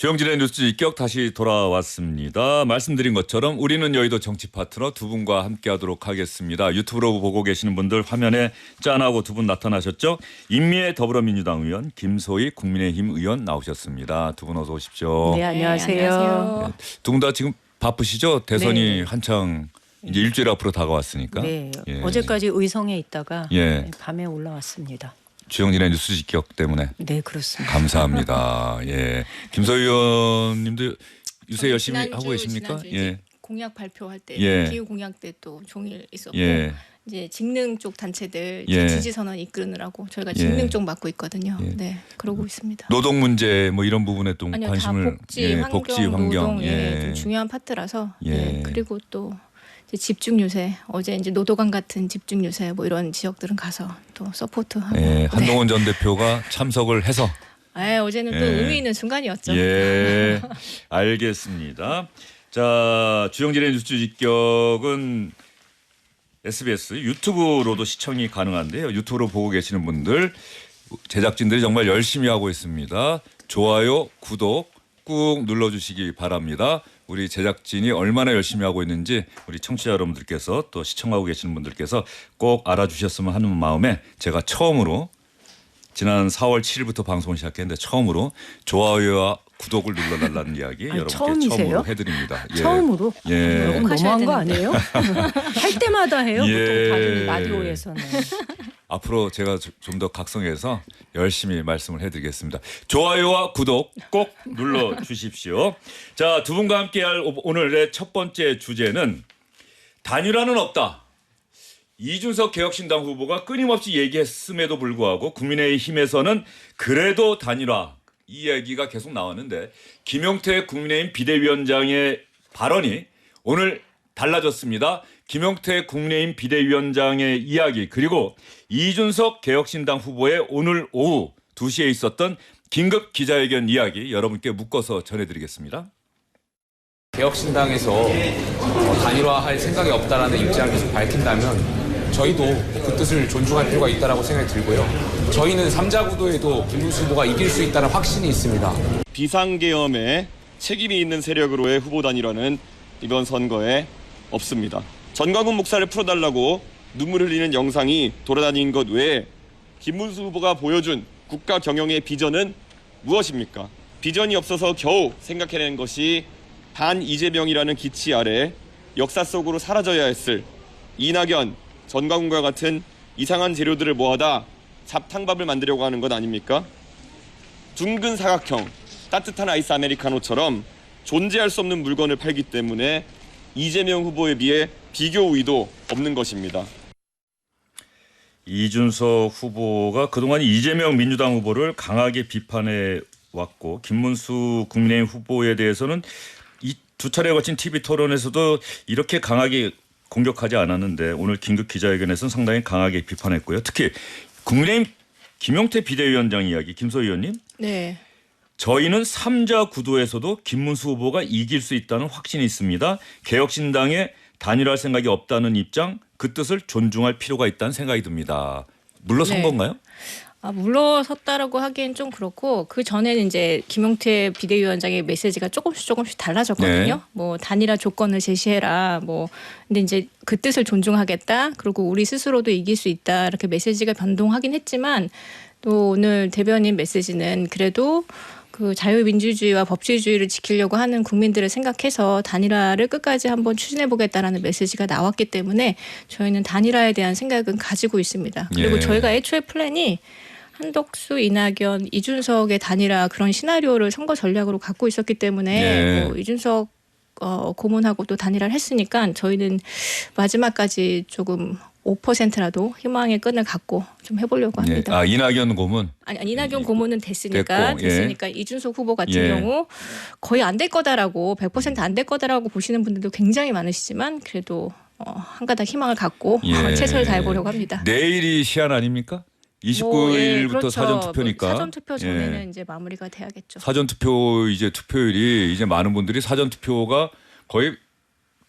주영진의 뉴스 입격 다시 돌아왔습니다. 말씀드린 것처럼 우리는 여의도 정치 파트너 두 분과 함께하도록 하겠습니다. 유튜브로 보고 계시는 분들 화면에 짠하고 두 분 나타나셨죠? 임미애 더불어민주당 의원, 김소희 국민의힘 의원 나오셨습니다. 두 분 어서 오십시오. 네, 안녕하세요. 네, 안녕하세요. 두 분 다 지금 바쁘시죠? 대선이 네. 한창 이제 일주일 앞으로 다가왔으니까. 네, 예. 어제까지 의성에 있다가 예. 밤에 올라왔습니다. 주영진의 뉴스 입격 때문에. 네, 그렇습니다. 감사합니다. 예. 김소희 의원님도 요새 열심히 하고 계십니까? 예. 공약 발표할 때 예. 기후 공약 때 또 종일 있었고 예. 이제 직능 쪽 단체들 예. 지지 선언 이끌느라고 저희가 예. 직능 쪽 맡고 있거든요. 예. 네, 그러고 있습니다. 노동 문제 뭐 이런 부분에 또 아니요, 관심을 다 복지, 환경, 복지 환경 노동 좀 중요한 파트라서 예. 네, 그리고 또 이제 집중 유세 어제 이제 노도강 같은 집중 유세 뭐 이런 지역들은 가서 또 서포트하고 예, 한동훈 전 대표가 참석을 해서 어제는 또 예. 의미 있는 순간이었죠. 예, 알겠습니다. 자, 주영진의 뉴스 직격은 SBS 유튜브로도 시청이 가능한데요. 유튜브로 보고 계시는 분들 제작진들이 정말 열심히 하고 있습니다. 좋아요, 구독 꾹 눌러주시기 바랍니다. 우리 제작진이 얼마나 열심히 하고 있는지 우리 청취자 여러분들께서 또 시청하고 계시는 분들께서 꼭 알아주셨으면 하는 마음에 제가 처음으로 지난 4월 7일부터 방송을 시작했는데 처음으로 좋아요와 구독을 눌러달라는 이야기 여러분께 처음이세요? 처음으로 해드립니다. 예. 처음으로? 예. 여러분 너무한 거 아니에요? 할 때마다 해요. 예. 보통 다른 라디오에서는. 앞으로 제가 좀 더 각성해서 열심히 말씀을 해드리겠습니다. 좋아요와 구독 꼭 눌러주십시오. 자, 두 분과 함께할 오늘의 첫 번째 주제는 단일화는 없다. 이준석 개혁신당 후보가 끊임없이 얘기했음에도 불구하고 국민의힘에서는 그래도 단일화 이 얘기가 계속 나왔는데 김용태 국민의힘 비대위원장의 발언이 오늘 달라졌습니다. 김용태 국민의힘 비대위원장의 이야기 그리고 이준석 개혁신당 후보의 오늘 오후 2시에 있었던 긴급 기자회견 이야기 여러분께 묶어서 전해드리겠습니다. 개혁신당에서 단일화할 생각이 없다라는 입장을 계속 밝힌다면 저희도 그 뜻을 존중할 필요가 있다고 생각이 들고요. 저희는 3자 구도에도 김문수 후보가 이길 수 있다는 확신이 있습니다. 비상계엄에 책임이 있는 세력으로의 후보 단일화는 이번 선거에 없습니다. 전광훈 목사를 풀어달라고 눈물 흘리는 영상이 돌아다닌 것 외에 김문수 후보가 보여준 국가 경영의 비전은 무엇입니까? 비전이 없어서 겨우 생각해낸 것이 반 이재명이라는 기치 아래 역사 속으로 사라져야 했을 이낙연, 전광훈과 같은 이상한 재료들을 모아다 잡탕밥을 만들려고 하는 것 아닙니까? 둥근 사각형, 따뜻한 아이스 아메리카노처럼 존재할 수 없는 물건을 팔기 때문에 이재명 후보에 비해 비교 우위도 없는 것입니다. 이준석 후보가 그동안 이재명 민주당 후보를 강하게 비판해 왔고 김문수 국민의힘 후보에 대해서는 이 두 차례에 거친 TV 토론에서도 이렇게 강하게 공격하지 않았는데 오늘 긴급 기자회견에서는 상당히 강하게 비판했고요. 특히 국민의힘 김용태 비대위원장 이야기 김소희 의원님. 네. 저희는 3자 구도에서도 김문수 후보가 이길 수 있다는 확신이 있습니다. 개혁신당에 단일화할 생각이 없다는 입장 그 뜻을 존중할 필요가 있다는 생각이 듭니다. 물러선 네. 건가요? 물러섰다라고 하기엔 좀 그렇고 그 전에는 이제 김용태 비대위원장의 메시지가 조금씩 달라졌거든요. 네. 뭐 단일화 조건을 제시해라. 뭐 근데 이제 그 뜻을 존중하겠다. 그리고 우리 스스로도 이길 수 있다. 이렇게 메시지가 변동하긴 했지만 또 오늘 대변인 메시지는 그래도 그 자유민주주의와 법치주의를 지키려고 하는 국민들을 생각해서 단일화를 끝까지 한번 추진해 보겠다라는 메시지가 나왔기 때문에 저희는 단일화에 대한 생각은 가지고 있습니다. 그리고 예. 저희가 애초에 플랜이 한덕수, 이낙연, 이준석의 단일화 그런 시나리오를 선거 전략으로 갖고 있었기 때문에 예. 뭐 이준석 고문하고 또 단일화를 했으니까 저희는 마지막까지 조금 5%라도 희망의 끈을 갖고 좀 해보려고 합니다. 예. 아 이낙연 고문. 아니 이낙연 고문은 됐으니까 됐고, 예. 이준석 후보 같은 예. 경우 거의 안 될 거다라고 100% 안 될 거다라고 보시는 분들도 굉장히 많으시지만 그래도 한 가닥 희망을 갖고 예. 최선을 다해보려고 합니다. 내일이 시한 아닙니까? 29일부터 뭐, 예, 그렇죠. 사전 투표니까. 사전 투표 전에는 예. 이제 마무리가 돼야겠죠. 사전 투표 이제 투표율이 이제 많은 분들이 사전 투표가 거의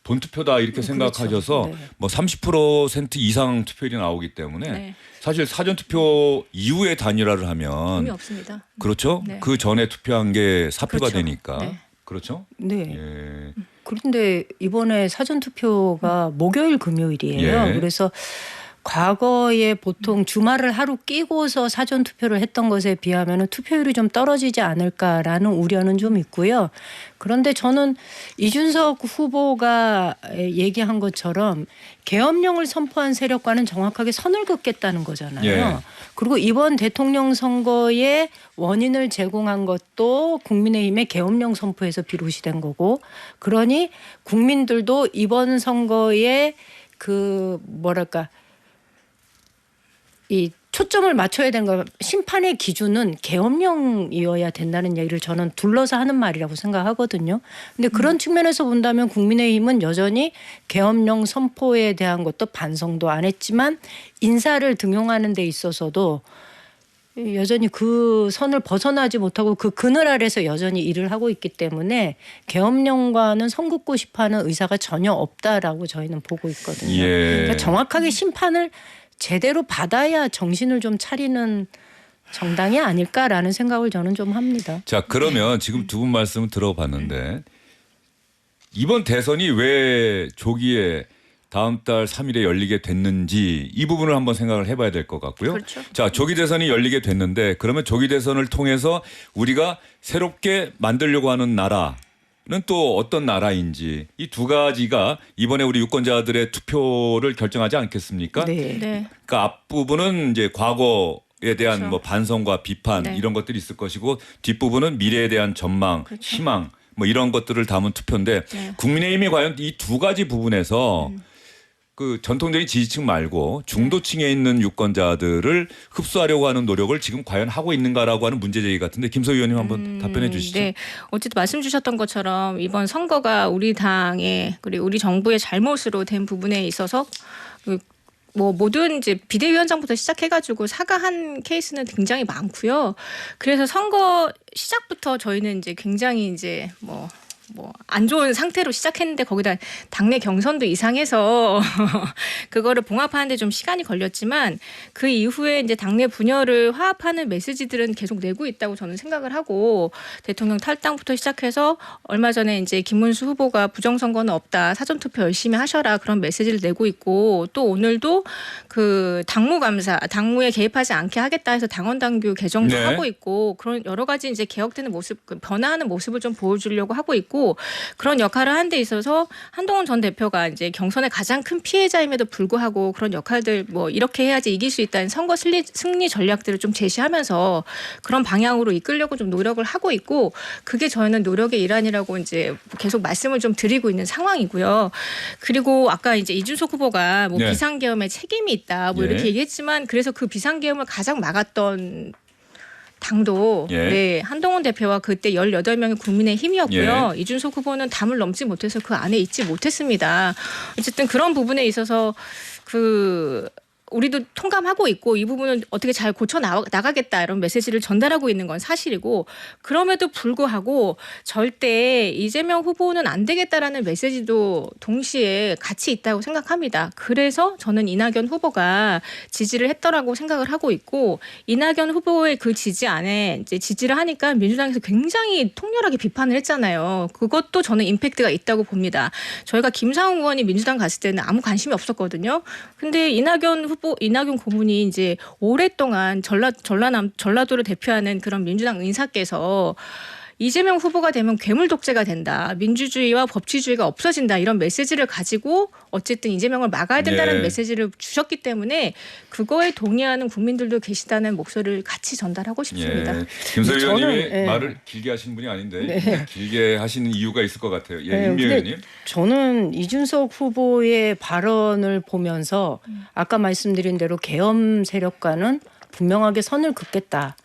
본투표다 이렇게 생각하셔서 네. 뭐 30% 이상 투표율이 나오기 때문에 네. 사실 사전투표 이후에 단일화를 의미 하면 없습니다. 그렇죠. 네. 그 전에 투표한 게 사표가 그렇죠. 되니까 네. 그렇죠. 네. 예. 그런데 이번에 사전 투표가 목요일 금요일이에요. 예. 그래서 과거에 보통 주말을 하루 끼고서 사전 투표를 했던 것에 비하면 투표율이 좀 떨어지지 않을까라는 우려는 좀 있고요. 그런데 저는 이준석 후보가 얘기한 것처럼 계엄령을 선포한 세력과는 정확하게 선을 긋겠다는 거잖아요. 예. 그리고 이번 대통령 선거의 원인을 제공한 것도 국민의힘의 계엄령 선포에서 비롯이 된 거고, 그러니 국민들도 이번 선거에 그 뭐랄까 이 초점을 맞춰야 되는 거, 심판의 기준은 계엄령이어야 된다는 얘기를 저는 둘러서 하는 말이라고 생각하거든요. 근데 그런 측면에서 본다면 국민의힘은 여전히 계엄령 선포에 대한 것도 반성도 안 했지만 인사를 등용하는 데 있어서도 여전히 그 선을 벗어나지 못하고 그 그늘 아래서 여전히 일을 하고 있기 때문에 계엄령과는 선긋고 싶어하는 의사가 전혀 없다라고 저희는 보고 있거든요. 예. 그러니까 정확하게 심판을 제대로 받아야 정신을 좀 차리는 정당이 아닐까라는 생각을 저는 좀 합니다. 자, 그러면 지금 두 분 말씀 들어봤는데 이번 대선이 왜 조기에 다음 달 3일에 열리게 됐는지 이 부분을 한번 생각을 해봐야 될 것 같고요. 그렇죠. 자, 조기 대선이 열리게 됐는데 그러면 조기 대선을 통해서 우리가 새롭게 만들려고 하는 나라는 또 어떤 나라인지 이 두 가지가 이번에 우리 유권자들의 투표를 결정하지 않겠습니까? 네. 네. 그러니까 앞부분은 이제 과거에 대한 그렇죠. 뭐 반성과 비판 네. 이런 것들이 있을 것이고 뒷부분은 미래에 대한 전망, 그렇죠. 희망 뭐 이런 것들을 담은 투표인데 네. 국민의힘이 과연 이 두 가지 부분에서 그 전통적인 지지층 말고 중도층에 있는 유권자들을 흡수하려고 하는 노력을 지금 과연 하고 있는가라고 하는 문제 제기 같은데 김소희 의원님 한번 답변해 주시죠. 네. 어쨌든 말씀 주셨던 것처럼 이번 선거가 우리 당의 그리고 우리 정부의 잘못으로 된 부분에 있어서 뭐 모든 이제 비대위원장부터 시작해가지고 사과한 케이스는 굉장히 많고요. 그래서 선거 시작부터 저희는 이제 굉장히 이제 뭐 안 좋은 상태로 시작했는데 거기다 당내 경선도 이상해서 그거를 봉합하는데 좀 시간이 걸렸지만 그 이후에 이제 당내 분열을 화합하는 메시지들은 계속 내고 있다고 저는 생각을 하고 대통령 탈당부터 시작해서 얼마 전에 이제 김문수 후보가 부정선거는 없다 사전투표 열심히 하셔라 그런 메시지를 내고 있고 또 오늘도 그 당무에 개입하지 않게 하겠다 해서 당원당규 개정도 네. 하고 있고 그런 여러 가지 이제 개혁되는 모습 변화하는 모습을 좀 보여주려고 하고 있고 그런 역할을 하는 데 있어서 한동훈 전 대표가 이제 경선의 가장 큰 피해자임에도 불구하고 그런 역할들 뭐 이렇게 해야지 이길 수 있다는 선거 승리 전략들을 좀 제시하면서 그런 방향으로 이끌려고 좀 노력을 하고 있고 그게 저는 노력의 일환이라고 이제 계속 말씀을 좀 드리고 있는 상황이고요. 그리고 아까 이제 이준석 후보가 뭐 네. 비상계엄에 책임이 있다 뭐 예. 이렇게 얘기했지만 그래서 그 비상계엄을 가장 막았던 당도 예. 네, 한동훈 대표와 그때 18명의 국민의힘이었고요. 이준석 후보는 담을 넘지 못해서 그 안에 있지 못했습니다. 어쨌든 그런 부분에 있어서 우리도 통감하고 있고 이 부분은 어떻게 잘 고쳐 나가겠다 이런 메시지를 전달하고 있는 건 사실이고 그럼에도 불구하고 절대 이재명 후보는 안 되겠다라는 메시지도 동시에 같이 있다고 생각합니다. 그래서 저는 이낙연 후보가 지지를 했더라고 생각을 하고 있고 이낙연 후보의 그 지지 안에 이제 지지를 하니까 민주당에서 굉장히 통렬하게 비판을 했잖아요. 그것도 저는 임팩트가 있다고 봅니다. 저희가 김상훈 의원이 민주당 갔을 때는 아무 관심이 없었거든요. 근데 이낙연 고문이 이제 오랫동안 전라도를 대표하는 그런 민주당 인사께서 이재명 후보가 되면 괴물 독재가 된다. 민주주의와 법치주의가 없어진다. 이런 메시지를 가지고 어쨌든 이재명을 막아야 된다는 예. 메시지를 주셨기 때문에 그거에 동의하는 국민들도 계시다는 목소리를 같이 전달하고 싶습니다. 예. 김소희 저는, 의원님이 예. 말을 길게 하시는 분이 아닌데 길게 하시는 이유가 있을 것 같아요. 예, 임미 근데 의원님. 저는 이준석 후보의 발언을 보면서 아까 말씀드린 대로 계엄 세력과는 분명하게 선을 긋겠다.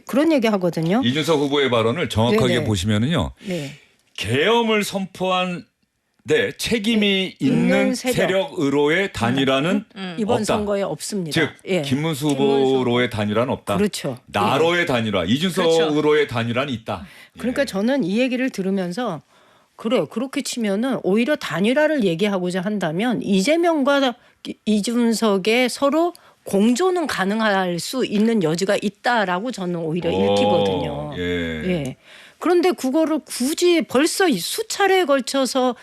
그런 얘기 하거든요. 이준석 후보의 발언을 정확하게 네네. 보시면은요. 네. 계엄을 선포한 책임이 있는 세력으로의 단일화는 이번 없다. 선거에 없습니다. 즉 예. 김문수 후보로의 단일화는 없다. 그렇죠. 나로의 단일화, 이준석으로의 단일화는 있다. 그러니까 저는 이 얘기를 들으면서 그래요. 그렇게 치면은 오히려 단일화를 얘기하고자 한다면 이재명과 이준석의 서로 공조는 가능할 수 있는 여지가 있다라고 저는 오히려 읽히거든요. 예. 예. 그런데 그거를 굳이 벌써 수차례에 걸쳐서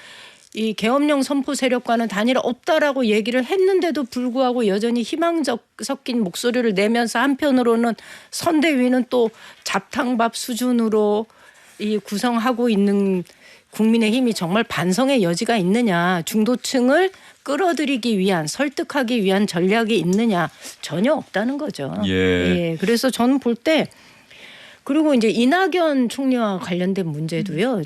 이 계엄령 선포 세력과는 단일화 없다라고 얘기를 했는데도 불구하고 여전히 희망 섞인 목소리를 내면서 한편으로는 선대위는 또 잡탕밥 수준으로 이 구성하고 있는 국민의힘이 정말 반성의 여지가 있느냐, 중도층을 끌어들이기 위한, 설득하기 위한 전략이 있느냐, 전혀 없다는 거죠. 예. 그래서 저는 볼 때, 그리고 이제 이낙연 총리와 관련된 문제도요.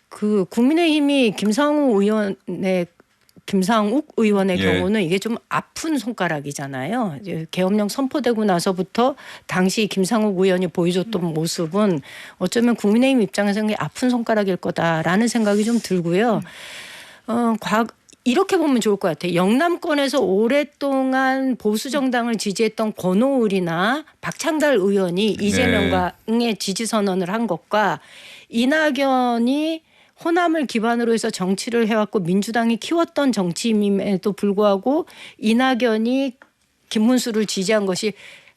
그 국민의힘이 김상욱 의원의 예. 경우는 이게 좀 아픈 손가락이잖아요. 이제 계엄령 선포되고 나서부터 당시 김상욱 의원이 보여줬던 모습은 어쩌면 국민의힘 입장에서는 게 아픈 손가락일 거다라는 생각이 좀 들고요. 이렇게 보면 좋을 것 같아요. 영남권에서 오랫동안 보수 정당을 지지했던 권오을이나 박창달 의원이 이재명의 지지 선언을 한 것과 이낙연이 호남을 기반으로 해서 정치를 해왔고 민주당이 키웠던 정치임에도 불구하고 이낙연이 김문수를 지지한 것이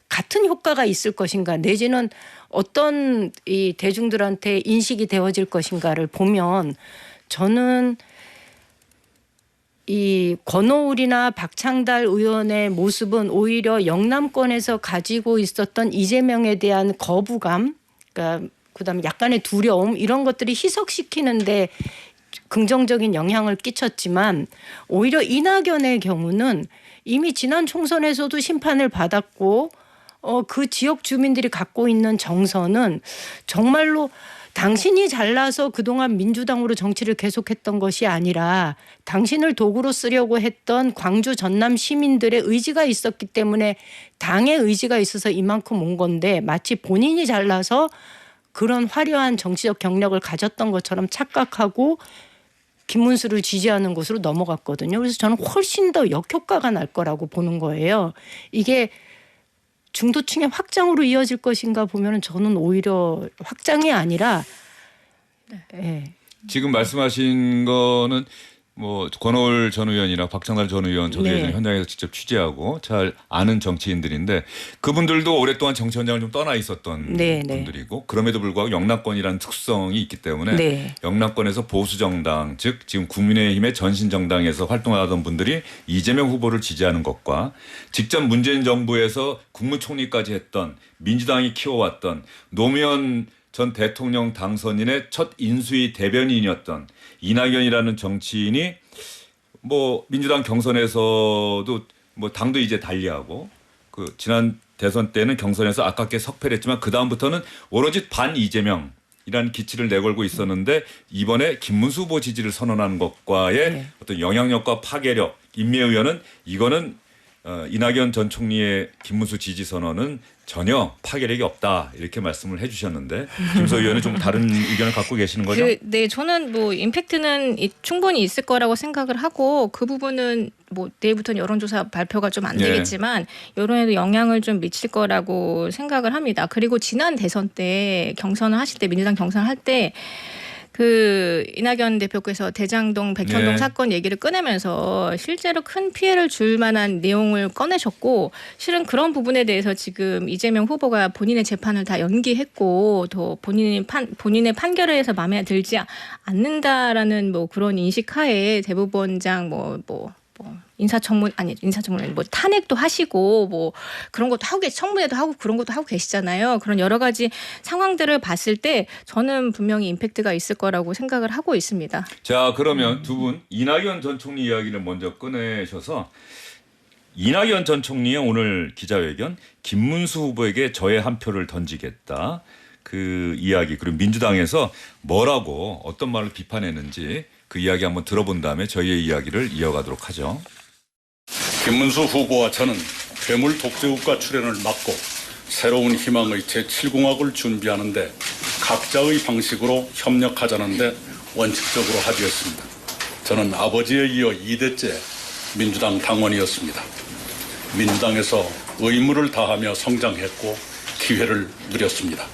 같은 효과가 있을 것인가, 내지는 어떤 이 대중들한테 인식이 되어질 것인가를 보면 저는 이 권오울이나 박창달 의원의 모습은 오히려 영남권에서 가지고 있었던 이재명에 대한 거부감, 그러니까 그다음에 약간의 두려움, 이런 것들이 희석시키는데 긍정적인 영향을 끼쳤지만 오히려 이낙연의 경우는 이미 지난 총선에서도 심판을 받았고 그 지역 주민들이 갖고 있는 정서는 정말로 당신이 잘나서 그동안 민주당으로 정치를 계속했던 것이 아니라 당신을 도구로 쓰려고 했던 광주 전남 시민들의 의지가 있었기 때문에 당의 의지가 있어서 이만큼 온 건데, 마치 본인이 잘나서 그런 화려한 정치적 경력을 가졌던 것처럼 착각하고 김문수를 지지하는 곳으로 넘어갔거든요. 그래서 저는 훨씬 더 역효과가 날 거라고 보는 거예요. 이게 중도층의 확장으로 이어질 것인가 보면은 저는 오히려 확장이 아니라 지금 말씀하신 거는 뭐 권오을 전 의원이나 박창달 전 의원 저도 예전에 현장에서 직접 취재하고 잘 아는 정치인들인데 그분들도 오랫동안 정치 현장을 좀 떠나 있었던 분들이고 그럼에도 불구하고 영남권이라는 특성이 있기 때문에 영남권에서 보수 정당, 즉 지금 국민의힘의 전신 정당에서 활동하던 분들이 이재명 후보를 지지하는 것과 직접 문재인 정부에서 국무총리까지 했던 민주당이 키워왔던 노무현 전 대통령 당선인의 첫 인수위 대변인이었던 이낙연이라는 정치인이 뭐 민주당 경선에서도 뭐 당도 이제 달리하고 그 지난 대선 때는 경선에서 아깝게 석패를 했지만 그 다음부터는 오로지 반 이재명이라는 기치를 내걸고 있었는데 이번에 김문수 후보 지지를 선언하는 것과의 어떤 영향력과 파괴력, 임미애 의원은 이거는 이낙연 전 총리의 김문수 지지 선언은 전혀 파괴력이 없다, 이렇게 말씀을 해주셨는데 김소 의원은 좀 다른 의견을 갖고 계시는 거죠? 네, 저는 뭐 임팩트는 충분히 있을 거라고 생각을 하고 그 부분은 뭐 내일부터는 여론조사 발표가 좀 안 되겠지만 여론에도 영향을 좀 미칠 거라고 생각을 합니다. 그리고 지난 대선 때 경선을 하실 때 민주당 경선을 할 때 그 이낙연 대표께서 대장동 백현동 사건 얘기를 꺼내면서 실제로 큰 피해를 줄 만한 내용을 꺼내셨고, 실은 그런 부분에 대해서 지금 이재명 후보가 본인의 재판을 다 연기했고 또 본인의 판결에 대해서 마음에 들지 않는다라는 뭐 그런 인식하에 대법원장 인사청문 뭐 탄핵도 하시고 뭐 그런 것도 하고 청문회도 하고 그런 것도 하고 계시잖아요. 그런 여러 가지 상황들을 봤을 때 저는 분명히 임팩트가 있을 거라고 생각을 하고 있습니다. 자, 그러면 두 분 이낙연 전 총리 이야기를 먼저 꺼내셔서 이낙연 전 총리의 오늘 기자회견, 김문수 후보에게 저의 한 표를 던지겠다, 그 이야기, 그리고 민주당에서 뭐라고 어떤 말을 비판했는지 그 이야기 한번 들어본 다음에 저희의 이야기를 이어가도록 하죠. 김문수 후보와 저는 괴물 독재국가 출현을 막고 새로운 희망의 제7공학을 준비하는데 각자의 방식으로 협력하자는데 원칙적으로 합의했습니다. 저는 아버지에 이어 2대째 민주당 당원이었습니다. 민주당에서 의무를 다하며 성장했고 기회를 누렸습니다.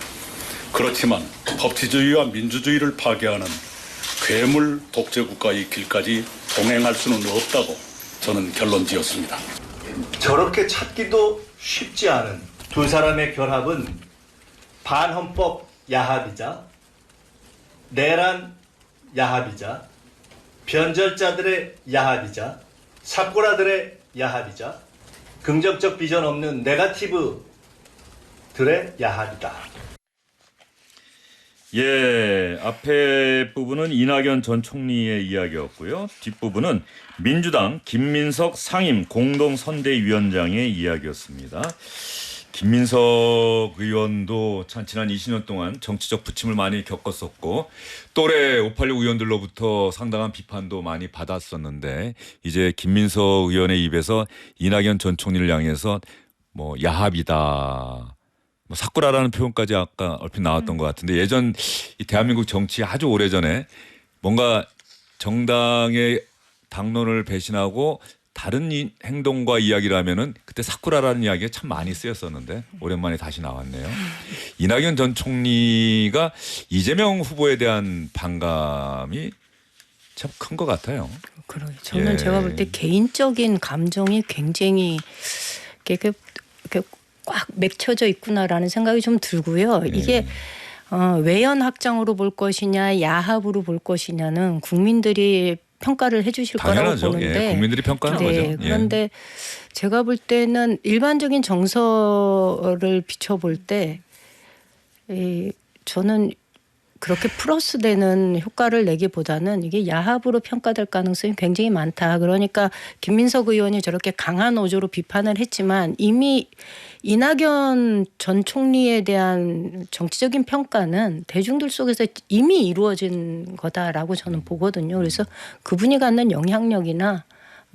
그렇지만 법치주의와 민주주의를 파괴하는 괴물 독재국가의 길까지 동행할 수는 없다고 저는 결론 지었습니다. 저렇게 찾기도 쉽지 않은 두 사람의 결합은 반헌법 야합이자 내란 야합이자 변절자들의 야합이자 사꾸라들의 야합이자 긍정적 비전 없는 네거티브들의 야합이다. 예, 앞에 부분은 이낙연 전 총리의 이야기였고요. 뒷부분은 민주당 김민석 상임 공동선대위원장의 이야기였습니다. 김민석 의원도 참 지난 20년 동안 정치적 부침을 많이 겪었었고 또래 586 의원들로부터 상당한 비판도 많이 받았었는데 이제 김민석 의원의 입에서 이낙연 전 총리를 향해서 뭐 야합이다, 뭐 사꾸라라는 표현까지 아까 얼핏 나왔던 것 같은데 예전 이 대한민국 정치 아주 오래전에 뭔가 정당의 당론을 배신하고 다른 행동과 이야기를 하면은 그때 사쿠라라는 이야기가 참 많이 쓰였었는데 오랜만에 다시 나왔네요. 이낙연 전 총리가 이재명 후보에 대한 반감이 참 큰 것 같아요. 그러게 저는 예. 제가 볼 때 개인적인 감정이 굉장히 이렇게 꽉 맺혀져 있구나라는 생각이 좀 들고요. 이게 외연 확장으로 볼 것이냐 야합으로 볼 것이냐는 국민들이 평가를 해주실 당연하죠. 거라고 보는데 예, 국민들이 평가하는 거죠. 예. 그런데 제가 볼 때는 일반적인 정서를 비춰볼 때 저는 그렇게 플러스되는 효과를 내기보다는 이게 야합으로 평가될 가능성이 굉장히 많다. 그러니까 김민석 의원이 저렇게 강한 어조로 비판을 했지만 이미 이낙연 전 총리에 대한 정치적인 평가는 대중들 속에서 이미 이루어진 거다라고 저는 보거든요. 그래서 그분이 갖는 영향력이나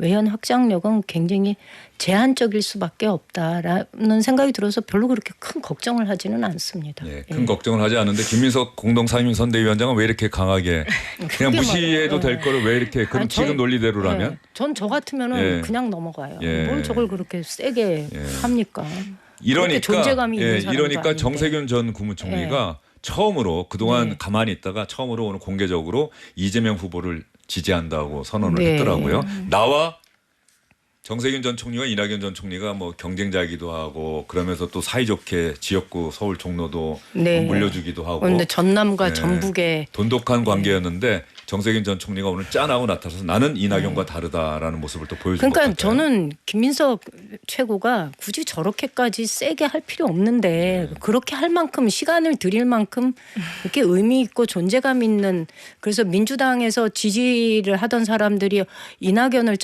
외연 확장력은 굉장히 제한적일 수밖에 없다라는 생각이 들어서 별로 그렇게 큰 걱정을 하지는 않습니다. 예, 큰 걱정을 하지 않는데 김민석 공동상임선대위원장은 왜 이렇게 강하게 그냥 무시해도 될 거를 왜 이렇게 그럼 지금 논리대로라면 전 저 같으면은 예. 그냥 넘어가요. 예. 뭘 저걸 그렇게 세게 합니까? 이러니까 존재감이 있는 사람도 이러니까 아닌데. 정세균 전 국무총리가 처음으로 그동안 가만히 있다가 처음으로 오늘 공개적으로 이재명 후보를 지지한다고 선언을 네. 했더라고요. 나와 정세균 전 총리와 이낙연 전 총리가 뭐 경쟁자이기도 하고 그러면서 또 사이좋게 지역구 서울 종로도 네. 물려주기도 하고 그런데 전남과 네. 전북에 돈독한 관계였는데 정세균 전 총리가 오늘 짠하고 나타나서 나는 이낙연과 다르다라는 모습을 또 보여준 것 그러니까 같아요. 저는 김민석 최고가 굳이 저렇게까지 세게 할 필요 없는데 그렇게 할 만큼 시간을 들일 만큼 이렇게 의미 있고 존재감 있는 그래서 민주당에서 지지를 하던 사람들이 이낙연을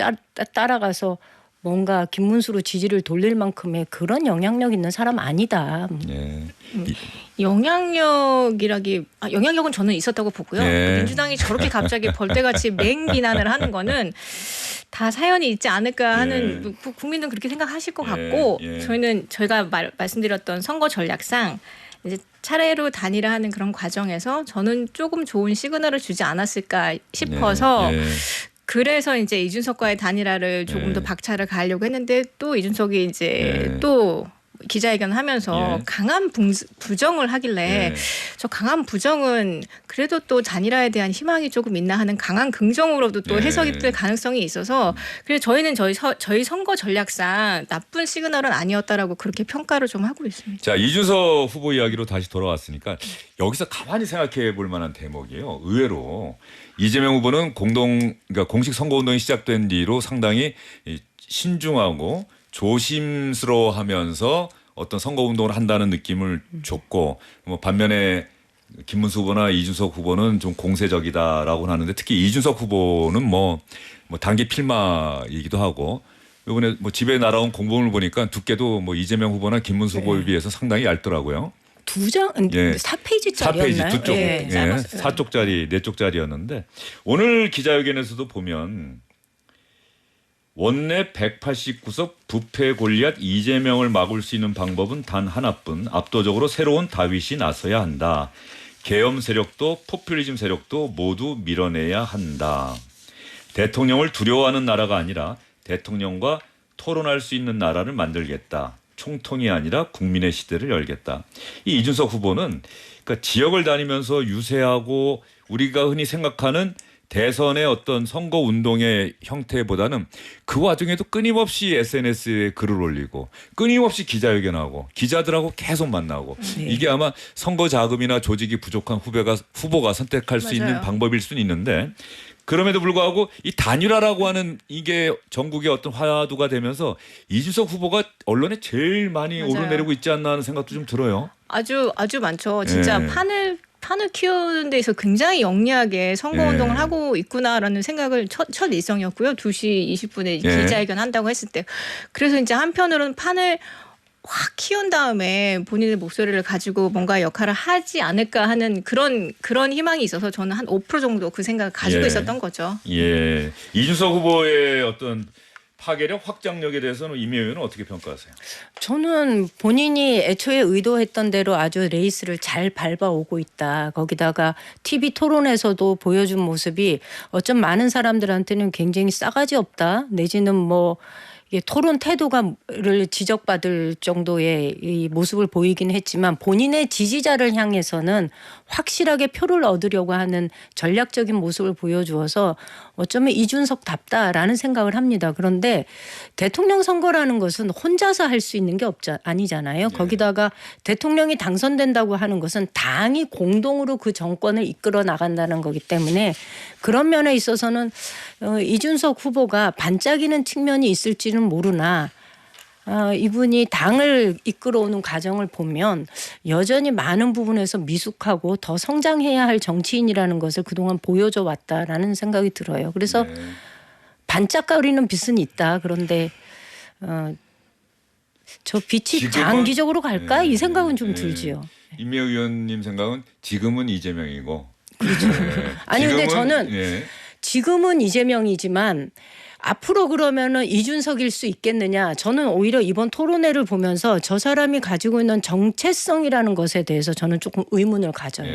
따라가서 뭔가 김문수로 지지를 돌릴 만큼의 그런 영향력 있는 사람 아니다. 예. 영향력은 저는 있었다고 보고요. 예. 민주당이 저렇게 갑자기 벌떼같이 맹비난을 하는 거는 다 사연이 있지 않을까 하는 국민은 그렇게 생각하실 것 같고 저희가 말씀드렸던 선거 전략상 이제 차례로 단일화하는 그런 과정에서 저는 조금 좋은 시그널을 주지 않았을까 싶어서 그래서 이제 이준석과의 단일화를 조금 더 박차를 가하려고 했는데 또 이준석이 이제 또 기자회견을 하면서 강한 부정을 하길래 저 강한 부정은 그래도 또 단일화에 대한 희망이 조금 있나 하는 강한 긍정으로도 또 해석이 될 가능성이 있어서 그래서 저희는 저희 선거 전략상 나쁜 시그널은 아니었다라고 그렇게 평가를 좀 하고 있습니다. 자, 이준석 후보 이야기로 다시 돌아왔으니까 여기서 가만히 생각해 볼 만한 대목이에요. 의외로 이재명 후보는 그러니까 공식 선거운동이 시작된 뒤로 상당히 신중하고 조심스러워하면서 어떤 선거운동을 한다는 느낌을 줬고 뭐 반면에 김문수 후보나 이준석 후보는 좀 공세적이다라고 하는데 특히 이준석 후보는 뭐 단기 필마이기도 하고 이번에 뭐 집에 날아온 공보문을 보니까 두께도 뭐 이재명 후보나 김문수 후보에 비해서 상당히 얇더라고요. 4페이지짜리였나요? 4페이지 두 쪽, 예. 4쪽짜리, 4쪽짜리였는데 오늘 기자회견에서도 보면 원내 189석 부패 골리앗 이재명을 막을 수 있는 방법은 단 하나뿐 압도적으로 새로운 다윗이 나서야 한다. 계엄 세력도 포퓰리즘 세력도 모두 밀어내야 한다. 대통령을 두려워하는 나라가 아니라 대통령과 토론할 수 있는 나라를 만들겠다. 총통이 아니라 국민의 시대를 열겠다. 이 이준석 후보는 그러니까 지역을 다니면서 유세하고 우리가 흔히 생각하는 대선의 어떤 선거 운동의 형태보다는 그 와중에도 끊임없이 SNS에 글을 올리고 끊임없이 기자회견하고 기자들하고 계속 만나고 이게 아마 선거 자금이나 조직이 부족한 후보가 선택할 수 있는 맞아요. 방법일 수는 있는데 그럼에도 불구하고 이 단일화라고 하는 이게 전국의 어떤 화두가 되면서 이준석 후보가 언론에 제일 많이 맞아요. 오르내리고 있지 않나 하는 생각도 좀 들어요. 아주 많죠. 진짜 예. 판을 키우는 데서 굉장히 영리하게 선거 예. 운동을 하고 있구나라는 생각을 첫 일성이었고요. 2시 20분에 예. 기자회견 한다고 했을 때. 그래서 이제 한편으로는 판을 확 키운 다음에 본인의 목소리를 가지고 뭔가 역할을 하지 않을까 하는 그런 희망이 있어서 저는 한 5% 정도 그 생각을 가지고 예. 있었던 거죠. 예. 이준석 후보의 어떤 파괴력, 확장력에 대해서는 이미 의원은 어떻게 평가하세요? 저는 본인이 애초에 의도했던 대로 아주 레이스를 잘 밟아오고 있다. 거기다가 TV 토론에서도 보여준 모습이 어쩜 많은 사람들한테는 굉장히 싸가지 없다. 내지는 뭐 이게 토론 태도가를 지적받을 정도의 이 모습을 보이긴 했지만 본인의 지지자를 향해서는 확실하게 표를 얻으려고 하는 전략적인 모습을 보여주어서 어쩌면 이준석답다라는 생각을 합니다. 그런데 대통령 선거라는 것은 혼자서 할 수 있는 게 아니잖아요. 거기다가 대통령이 당선된다고 하는 것은 당이 공동으로 그 정권을 이끌어 나간다는 거기 때문에 그런 면에 있어서는 이준석 후보가 반짝이는 측면이 있을지는 모르나 이분이 당을 이끌어오는 과정을 보면 여전히 많은 부분에서 미숙하고 더 성장해야 할 정치인이라는 것을 그동안 보여줘 왔다라는 생각이 들어요. 그래서 반짝거리는 빛은 있다. 그런데 저 빛이 지금은- 장기적으로 갈까? 네. 이 생각은 좀 네. 들지요. 임미애 의원님 생각은 지금은 이재명이고. 그렇죠. 아니 근데 저는 지금은 이재명이지만 앞으로 그러면은 이준석일 수 있겠느냐. 저는 오히려 이번 토론회를 보면서 저 사람이 가지고 있는 정체성이라는 것에 대해서 저는 조금 의문을 가져요.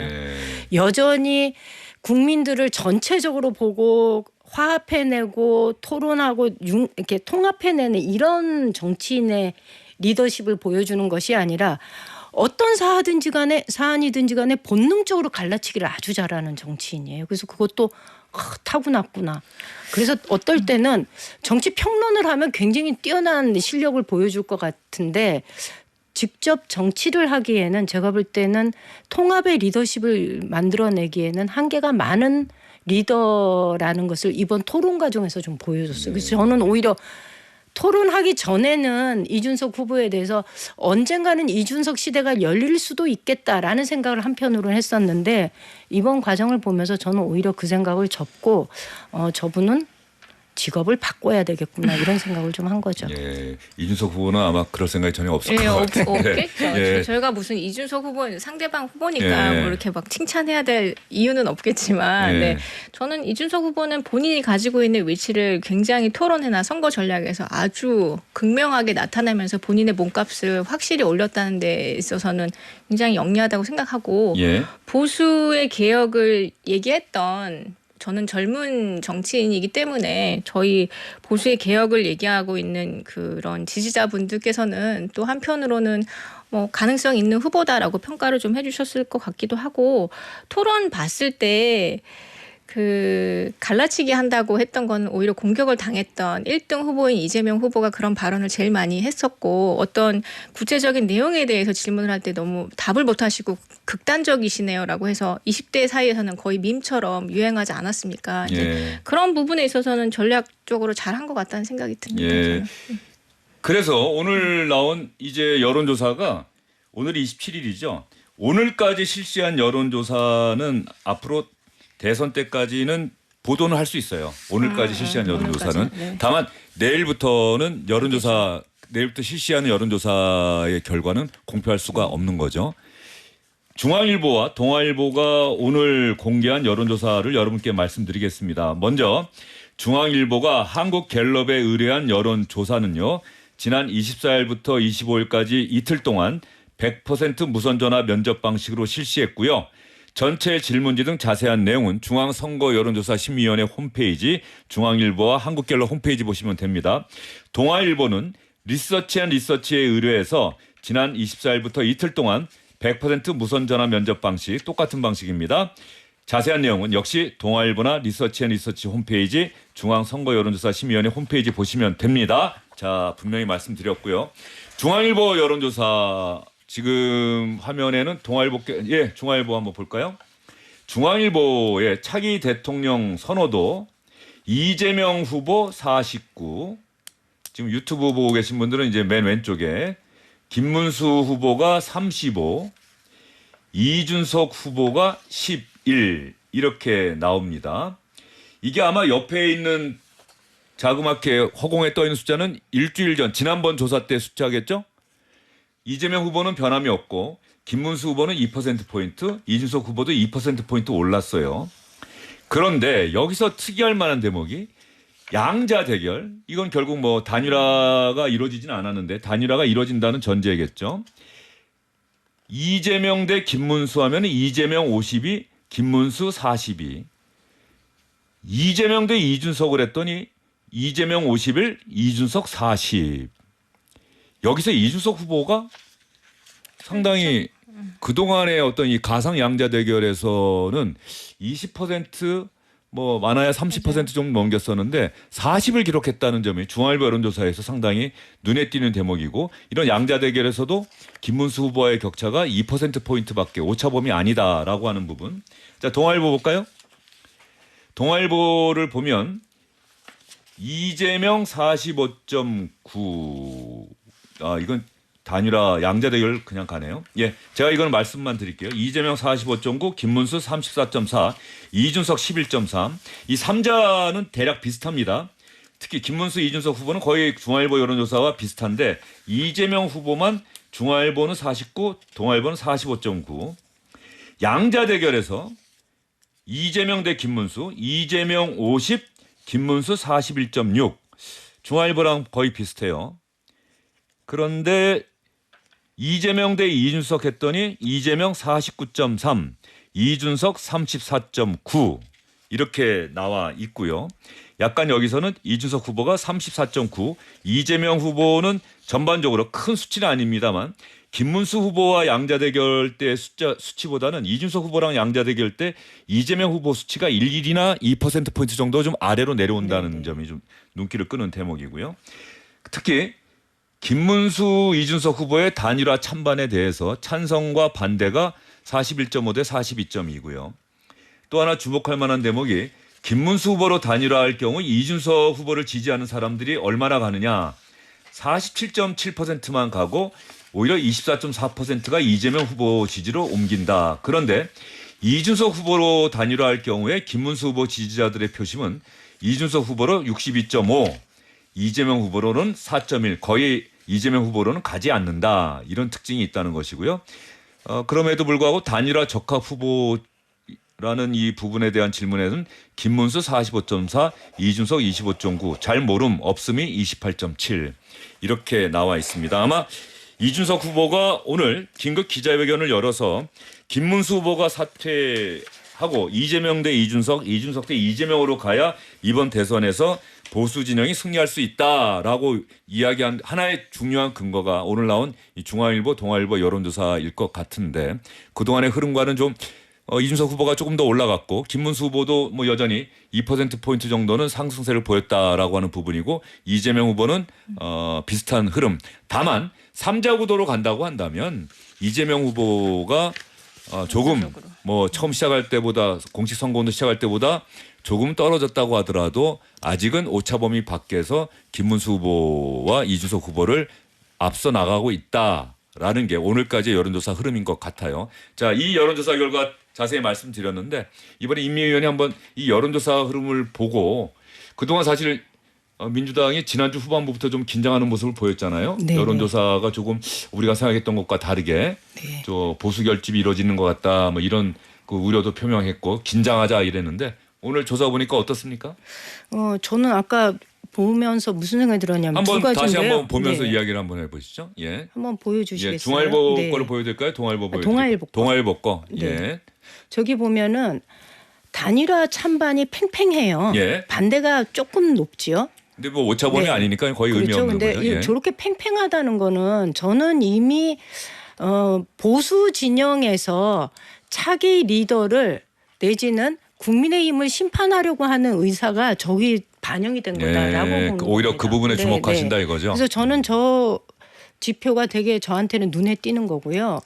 여전히 국민들을 전체적으로 보고 화합해내고 토론하고 이렇게 통합해내는 이런 정치인의 리더십을 보여주는 것이 아니라 어떤 사안이든지 간에 본능적으로 갈라치기를 아주 잘하는 정치인이에요. 그래서 그것도 타고났구나. 그래서 어떨 때는 정치 평론을 하면 굉장히 뛰어난 실력을 보여줄 것 같은데 직접 정치를 하기에는 제가 볼 때는 통합의 리더십을 만들어내기에는 한계가 많은 리더라는 것을 이번 토론 과정에서 좀 보여줬어요. 그래서 저는 오히려 토론하기 전에는 이준석 후보에 대해서 언젠가는 이준석 시대가 열릴 수도 있겠다라는 생각을 한편으로는 했었는데 이번 과정을 보면서 저는 오히려 그 생각을 접고 저분은 직업을 바꿔야 되겠구나 이런 생각을 좀 한 거죠. 예, 이준석 후보는 아마 그럴 생각이 전혀 없을 것 같아요. 없겠죠. 예. 저희가 무슨 이준석 후보 상대방 후보니까 예. 뭐 이렇게 막 칭찬해야 될 이유는 없겠지만 예. 네. 저는 이준석 후보는 본인이 가지고 있는 위치를 굉장히 토론회나 선거 전략에서 아주 극명하게 나타내면서 본인의 몸값을 확실히 올렸다는 데 있어서는 굉장히 영리하다고 생각하고 예. 보수의 개혁을 얘기했던 저는 젊은 정치인이기 때문에 저희 보수의 개혁을 얘기하고 있는 그런 지지자분들께서는 또 한편으로는 뭐 가능성 있는 후보다라고 평가를 좀 해주셨을 것 같기도 하고 토론 봤을 때 그 갈라치기 한다고 했던 건 오히려 공격을 당했던 1등 후보인 이재명 후보가 그런 발언을 제일 많이 했었고 어떤 구체적인 내용에 대해서 질문을 할 때 너무 답을 못 하시고 극단적이시네요라고 해서 20대 사이에서는 거의 밈처럼 유행하지 않았습니까? 이제 예. 그런 부분에 있어서는 전략적으로 잘한 것 같다는 생각이 듭니다. 예. 저는. 그래서 오늘 나온 이제 여론조사가 오늘이 27일이죠. 오늘까지 실시한 여론조사는 앞으로 대선 때까지는 보도는 할 수 있어요. 오늘까지 실시한 여론조사는. 오늘까지, 네. 다만 내일부터는 내일부터 실시하는 여론조사의 결과는 공표할 수가 없는 거죠. 중앙일보와 동아일보가 오늘 공개한 여론조사를 여러분께 말씀드리겠습니다. 먼저 중앙일보가 한국갤럽에 의뢰한 여론조사는요. 지난 24일부터 25일까지 이틀 동안 100% 무선전화 면접 방식으로 실시했고요. 전체 질문지 등 자세한 내용은 중앙선거여론조사심의위원회 홈페이지 중앙일보와 한국갤럽 홈페이지 보시면 됩니다. 동아일보는 리서치앤리서치에 의뢰해서 지난 24일부터 이틀 동안 100% 무선 전화 면접 방식 똑같은 방식입니다. 자세한 내용은 역시 동아일보나 리서치앤리서치 홈페이지 중앙선거여론조사심의위원회 홈페이지 보시면 됩니다. 자, 분명히 말씀드렸고요. 중앙일보 여론조사 지금 화면에는 중앙일보 한번 볼까요? 중앙일보의 차기 대통령 선호도 이재명 후보 49, 지금 유튜브 보고 계신 분들은 이제 맨 왼쪽에 김문수 후보가 35, 이준석 후보가 11 이렇게 나옵니다. 이게 아마 옆에 있는 자그맣게 허공에 떠 있는 숫자는 일주일 전 지난번 조사 때 숫자겠죠? 이재명 후보는 변함이 없고 김문수 후보는 2%포인트, 이준석 후보도 2%포인트 올랐어요. 그런데 여기서 특이할 만한 대목이 양자 대결. 이건 결국 뭐 단일화가 이루어지진 않았는데 단일화가 이루어진다는 전제겠죠. 이재명 대 김문수 하면 이재명 52, 김문수 42. 이재명 대 이준석을 했더니 이재명 51, 이준석 40. 여기서 이준석 후보가 상당히 그동안의 어떤 이 가상 양자 대결에서는 20% 뭐 많아야 30% 정도 넘겼었는데 40을 기록했다는 점이 중앙일보 여론조사에서 상당히 눈에 띄는 대목이고, 이런 양자 대결에서도 김문수 후보와의 격차가 2%포인트밖에 오차범위 아니다라고 하는 부분. 자, 동아일보 볼까요? 동아일보를 보면 이재명 45.9. 이건 단일화 양자 대결 그냥 가네요. 예, 제가 이거는 말씀만 드릴게요. 이재명 45.9, 김문수 34.4, 이준석 11.3. 이 3자는 대략 비슷합니다. 특히 김문수, 이준석 후보는 거의 중앙일보 여론조사와 비슷한데 이재명 후보만 중앙일보는 49, 동아일보는 45.9. 양자 대결에서 이재명 대 김문수, 이재명 50, 김문수 41.6. 중앙일보랑 거의 비슷해요. 그런데 이재명 대 이준석 했더니 이재명 49.3, 이준석 34.9 이렇게 나와 있고요. 약간 여기서는 이준석 후보가 34.9, 이재명 후보는 전반적으로 큰 수치는 아닙니다만 김문수 후보와 양자 대결 때 수치보다는 이준석 후보랑 양자 대결 때 이재명 후보 수치가 1이나 2%포인트 정도 좀 아래로 내려온다는 점이 좀 눈길을 끄는 대목이고요. 특히 김문수, 이준석 후보의 단일화 찬반에 대해서 찬성과 반대가 41.5 대 42.2고요. 또 하나 주목할 만한 대목이 김문수 후보로 단일화할 경우 이준석 후보를 지지하는 사람들이 얼마나 가느냐. 47.7%만 가고 오히려 24.4%가 이재명 후보 지지로 옮긴다. 그런데 이준석 후보로 단일화할 경우에 김문수 후보 지지자들의 표심은 이준석 후보로 62.5, 이재명 후보로는 4.1, 거의 이재명 후보로는 가지 않는다. 이런 특징이 있다는 것이고요. 그럼에도 불구하고 단일화 적합 후보라는 이 부분에 대한 질문에는 김문수 45.4, 이준석 25.9, 잘 모름, 없음이 28.7 이렇게 나와 있습니다. 아마 이준석 후보가 오늘 긴급 기자회견을 열어서 김문수 후보가 사퇴하고 이재명 대 이준석, 이준석 대 이재명으로 가야 이번 대선에서 보수 진영이 승리할 수 있다라고 이야기한 하나의 중요한 근거가 오늘 나온 이 중앙일보, 동아일보 여론조사일 것 같은데, 그동안의 흐름과는 좀 이준석 후보가 조금 더 올라갔고 김문수 후보도 뭐 여전히 2%포인트 정도는 상승세를 보였다라고 하는 부분이고, 이재명 후보는 비슷한 흐름. 다만 3자 구도로 간다고 한다면 이재명 후보가 조금 뭐 처음 시작할 때보다, 공식 선거운동 시작할 때보다 조금 떨어졌다고 하더라도 아직은 오차범위 밖에서 김문수 후보와 이준석 후보를 앞서 나가고 있다라는 게 오늘까지의 여론조사 흐름인 것 같아요. 자, 이 여론조사 결과 자세히 말씀드렸는데 이번에 인민위원회 한번 이 여론조사 흐름을 보고, 그동안 사실 민주당이 지난주 후반부부터 좀 긴장하는 모습을 보였잖아요. 네네. 여론조사가 조금 우리가 생각했던 것과 다르게 네. 저 보수 결집이 이루어지는 것 같다, 뭐 이런 그 우려도 표명했고 긴장하자 이랬는데 오늘 조사 보니까 어떻습니까? 저는 아까 보면서 무슨 생각이 들었냐면 한번 두 가지인데요. 다시 한번 보면서 네. 이야기를 한번 해보시죠. 예. 한번 보여주시겠어요? 예, 중앙일보 네. 거를 보여드릴까요? 동아일보 보여드릴까요? 동아일보 거. 동아일보 거. 네. 예. 저기 보면은 단일화 찬반이 팽팽해요. 예. 반대가 조금 높지요. 근데 뭐 오차범위 네. 아니니까 거의 의미 그렇죠. 없는 근데 거예요. 예. 저렇게 팽팽하다는 거는 저는 이미 보수 진영에서 차기 리더를 내지는 국민의힘을 심판하려고 하는 의사가 저기 반영이 된 거다라고 보는 겁니다. 오히려 그 부분에 주목하신다 이거죠. 그래서 저는 저 지표가 되게 저한테는 눈에 띄는 거고요.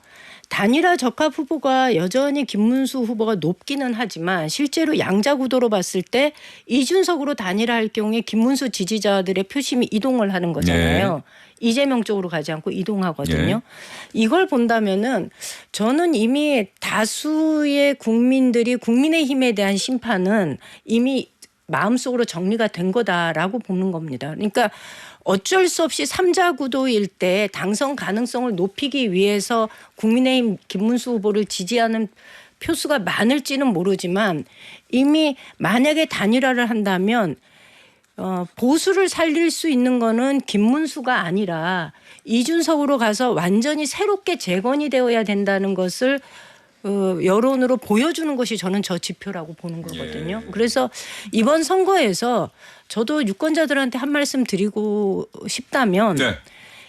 단일화 적합 후보가 여전히 김문수 후보가 높기는 하지만 실제로 양자 구도로 봤을 때 이준석으로 단일화할 경우에 김문수 지지자들의 표심이 이동을 하는 거잖아요. 이재명 쪽으로 가지 않고 이동하거든요. 이걸 본다면은 저는 이미 다수의 국민들이 국민의힘에 대한 심판은 이미 마음속으로 정리가 된 거다라고 보는 겁니다. 그러니까 어쩔 수 없이 3자 구도일 때 당선 가능성을 높이기 위해서 국민의힘 김문수 후보를 지지하는 표수가 많을지는 모르지만 이미 만약에 단일화를 한다면 보수를 살릴 수 있는 거는 김문수가 아니라 이준석으로 가서 완전히 새롭게 재건이 되어야 된다는 것을 여론으로 보여주는 것이 저는 저 지표라고 보는 거거든요. 그래서 이번 선거에서 저도 유권자들한테 한 말씀 드리고 싶다면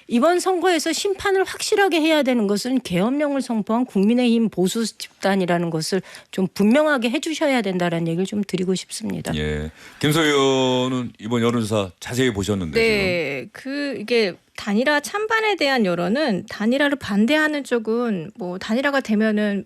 이번 선거에서 심판을 확실하게 해야 되는 것은 계엄령을 선포한 국민의힘 보수 집단이라는 것을 좀 분명하게 해 주셔야 된다는 얘기를 좀 드리고 싶습니다. 예. 김소희 의원은 이번 여론조사 자세히 보셨는데. 네. 이게 단일화 찬반에 대한 여론은 단일화를 반대하는 쪽은 뭐 단일화가 되면은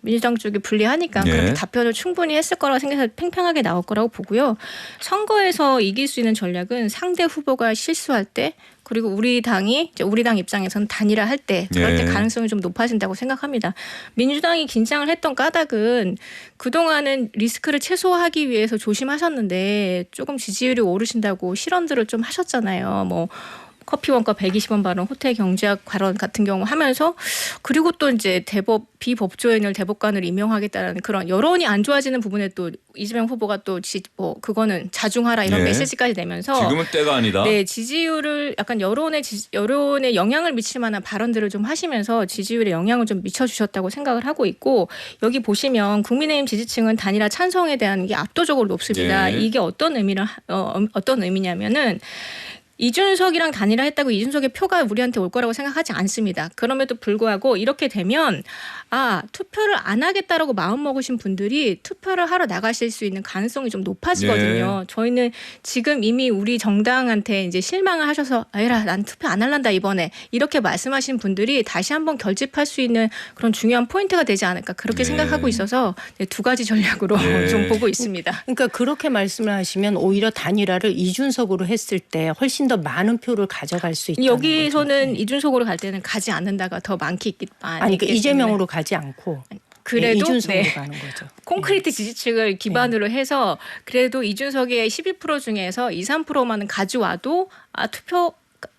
민주당 쪽이 불리하니까 그렇게 답변을 충분히 했을 거라고 생각해서 팽팽하게 나올 거라고 보고요. 선거에서 이길 수 있는 전략은 상대 후보가 실수할 때 그리고 우리 당 입장에서는 단일화할 때 그럴 때 가능성이 좀 높아진다고 생각합니다. 민주당이 긴장을 했던 까닭은 그동안은 리스크를 최소화하기 위해서 조심하셨는데 조금 지지율이 오르신다고 실언들을 좀 하셨잖아요. 뭐 커피 원가 120원 발언, 호텔 경제학 발언 같은 경우 하면서 그리고 또 이제 비법조인을 대법관을 임명하겠다는 그런 여론이 안 좋아지는 부분에 또 이재명 후보가 또 그거는 자중하라 이런 메시지까지 내면서 지금은 때가 아니다. 네, 지지율을 약간 여론에 영향을 미칠 만한 발언들을 좀 하시면서 지지율에 영향을 좀 미쳐주셨다고 생각을 하고 있고 여기 보시면 국민의힘 지지층은 단일화 찬성에 대한 게 압도적으로 높습니다. 이게 어떤 의미냐면은 이준석이랑 단일화했다고 이준석의 표가 우리한테 올 거라고 생각하지 않습니다. 그럼에도 불구하고 이렇게 되면 투표를 안 하겠다라고 마음먹으신 분들이 투표를 하러 나가실 수 있는 가능성이 좀 높아지거든요. 저희는 지금 이미 우리 정당한테 이제 실망을 하셔서 아이라 난 투표 안 할란다 이번에 이렇게 말씀하신 분들이 다시 한번 결집할 수 있는 그런 중요한 포인트가 되지 않을까 그렇게 생각하고 있어서 두 가지 전략으로 좀 보고 있습니다. 그러니까 그렇게 말씀을 하시면 오히려 단일화를 이준석으로 했을 때 훨씬 더 많은 표를 가져갈 수 있다는 여기서는 거죠. 이준석으로 갈 때는 가지 않는다가 더 많기 아니 그러니까 이재명으로 가지 않고 그래도 이준석으로 가는 거죠. 콘크리트 지지층을 기반으로 해서 그래도 이준석의 12% 중에서 2, 3%만은 가져와도 투표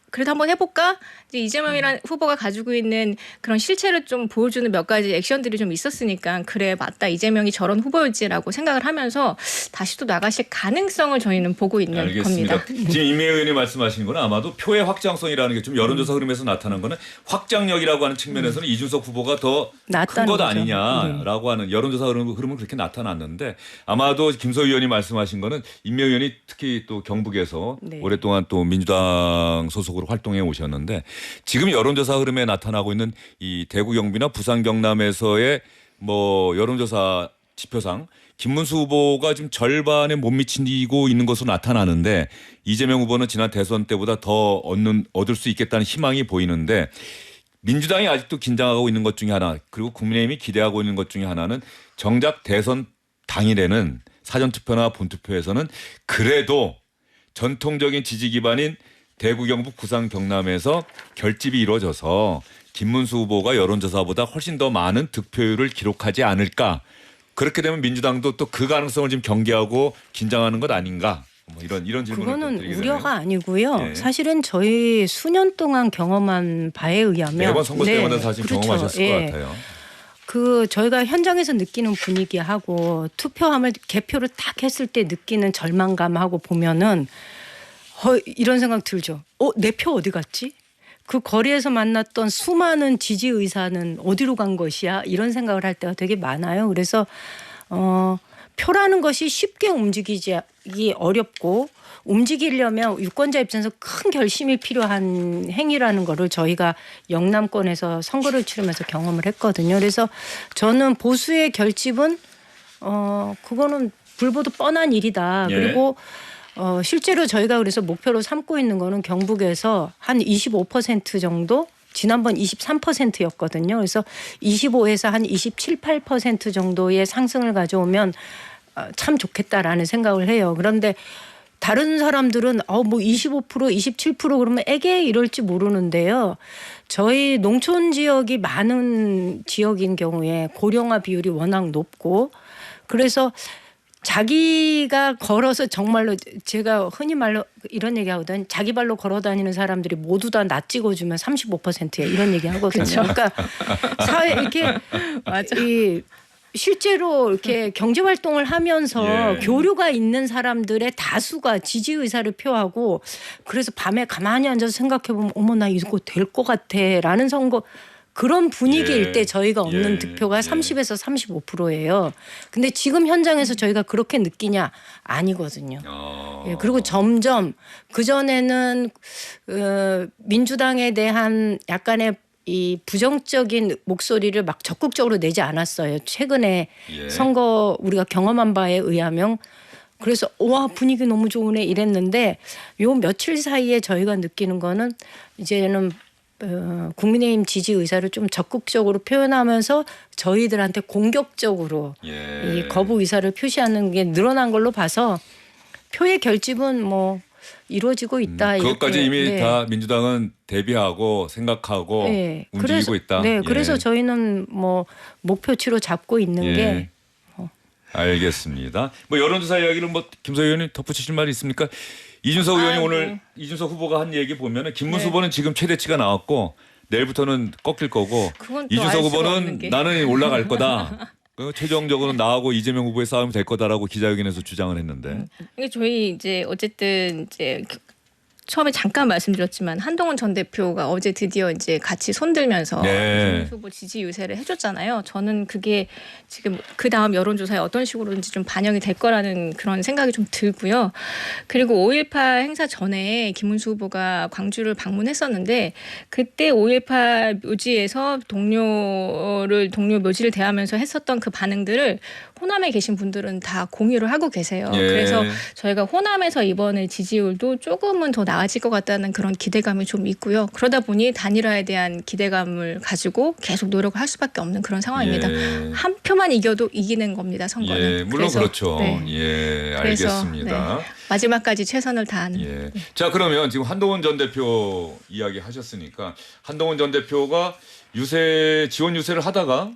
그래도 한번 해볼까? 이제 이재명이라는 후보가 가지고 있는 그런 실체를 좀 보여주는 몇 가지 액션들이 좀 있었으니까 그래 맞다 이재명이 저런 후보였지라고 생각을 하면서 다시 또 나가실 가능성을 저희는 보고 있는 알겠습니다. 겁니다. 지금 임혜영 의원이 말씀하신 거는 아마도 표의 확장성이라는 게 좀 여론조사 흐름에서 나타난 거는 확장력이라고 하는 측면에서는 이준석 후보가 더 큰 것 아니냐라고 하는 여론조사 흐름은 그렇게 나타났는데 아마도 김소희 의원이 말씀하신 거는 임혜영 의원이 특히 또 경북에서 오랫동안 또 민주당 소속으로 활동해 오셨는데 지금 여론조사 흐름에 나타나고 있는 이 대구 경비나 부산 경남에서의 여론조사 지표상 김문수 후보가 지금 절반에 못 미치고 있는 것으로 나타나는데 이재명 후보는 지난 대선 때보다 더 얻을 수 있겠다는 희망이 보이는데 민주당이 아직도 긴장하고 있는 것 중에 하나 그리고 국민의힘이 기대하고 있는 것 중에 하나는 정작 대선 당일에는 사전투표나 본투표에서는 그래도 전통적인 지지 기반인 대구, 경북, 부산, 경남에서 결집이 이루어져서 김문수 후보가 여론조사보다 훨씬 더 많은 득표율을 기록하지 않을까. 그렇게 되면 민주당도 또 그 가능성을 지금 경계하고 긴장하는 것 아닌가. 이런 질문을 그거는 드리게 우려가 되네요. 아니고요. 사실은 저희 수년 동안 경험한 바에 의하면 매번 선거 때마다 사실 경험하셨을 것 같아요. 저희가 현장에서 느끼는 분위기하고 투표함을 개표를 딱 했을 때 느끼는 절망감하고 보면은 이런 생각 들죠. 내 표 어디 갔지? 그 거리에서 만났던 수많은 지지 의사는 어디로 간 것이야? 이런 생각을 할 때가 되게 많아요. 그래서 표라는 것이 쉽게 움직이기 어렵고 움직이려면 유권자 입장에서 큰 결심이 필요한 행위라는 거를 저희가 영남권에서 선거를 치르면서 경험을 했거든요. 그래서 저는 보수의 결집은 그거는 불보듯 뻔한 일이다. 예. 그리고 실제로 저희가 그래서 목표로 삼고 있는 거는 경북에서 한 25% 정도 지난번 23%였거든요. 그래서 25에서 한 27, 8% 정도의 상승을 가져오면 참 좋겠다라는 생각을 해요. 그런데 다른 사람들은 뭐 25%, 27% 그러면 에게 이럴지 모르는데요. 저희 농촌 지역이 많은 지역인 경우에 고령화 비율이 워낙 높고 그래서 자기가 걸어서 정말로 제가 흔히 말로 이런 얘기 하거든. 자기 발로 걸어 다니는 사람들이 모두 다 나 찍어주면 35%야 이런 얘기 하거든요. 그러니까 사회 이렇게 맞아. 실제로 이렇게 경제 활동을 하면서 예. 교류가 있는 사람들의 다수가 지지 의사를 표하고 그래서 밤에 가만히 앉아서 생각해 보면 어머 나 이거 될 것 같아라는 선거 그런 분위기일 예. 때 저희가 얻는 예. 득표가 예. 30에서 35%예요. 근데 지금 현장에서 저희가 그렇게 느끼냐? 아니거든요. 예, 그리고 점점 그전에는 민주당에 대한 약간의 이 부정적인 목소리를 막 적극적으로 내지 않았어요. 최근에 예. 선거 우리가 경험한 바에 의하면 그래서 와 분위기 너무 좋으네 이랬는데 요 며칠 사이에 저희가 느끼는 거는 이제는 국민의힘 지지 의사를 좀 적극적으로 표현하면서 저희들한테 공격적으로 예. 이 거부 의사를 표시하는 게 늘어난 걸로 봐서 표의 결집은 뭐 이루어지고 있다. 그것까지 이렇게. 이미 네. 다 민주당은 대비하고 생각하고 네. 움직이고 있다. 네, 예. 그래서 저희는 뭐 목표치로 잡고 있는 예. 게 알겠습니다. 뭐 여론조사 이야기를 뭐 김서 의원님 덧붙이실 말이 있습니까? 이준석 의원이 오늘 이준석 후보가 한 얘기 보면은 김문수 네. 후보는 지금 최대치가 나왔고 내일부터는 꺾일 거고 그건 또 이준석 알 수가 없는 후보는 게. 나는 올라갈 거다. 최종적으로 나하고 이재명 후보의 싸움이 될 거다라고 기자회견에서 주장을 했는데. 이게 저희 이제 어쨌든 이제 처음에 잠깐 말씀드렸지만 한동훈 전 대표가 어제 드디어 이제 같이 손들면서 네. 김문수 후보 지지 유세를 해줬잖아요. 저는 그게 지금 그 다음 여론조사에 어떤 식으로든지 좀 반영이 될 거라는 그런 생각이 좀 들고요. 그리고 5.18 행사 전에 김문수 후보가 광주를 방문했었는데 그때 5.18 묘지에서 동료 묘지를 대하면서 했었던 그 반응들을 호남에 계신 분들은 다 공유를 하고 계세요. 예. 그래서 저희가 호남에서 이번에 지지율도 조금은 더 나아질 것 같다는 그런 기대감이 좀 있고요. 그러다 보니 단일화에 대한 기대감을 가지고 계속 노력을 할 수밖에 없는 그런 상황입니다. 예. 한 표만 이겨도 이기는 겁니다. 선거는. 예, 물론 그래서, 그렇죠. 네. 예, 그래서, 알겠습니다. 네. 마지막까지 최선을 다하는. 예. 자, 그러면 지금 한동훈 전 대표 이야기 하셨으니까 한동훈 전 대표가 지원 유세를 하다가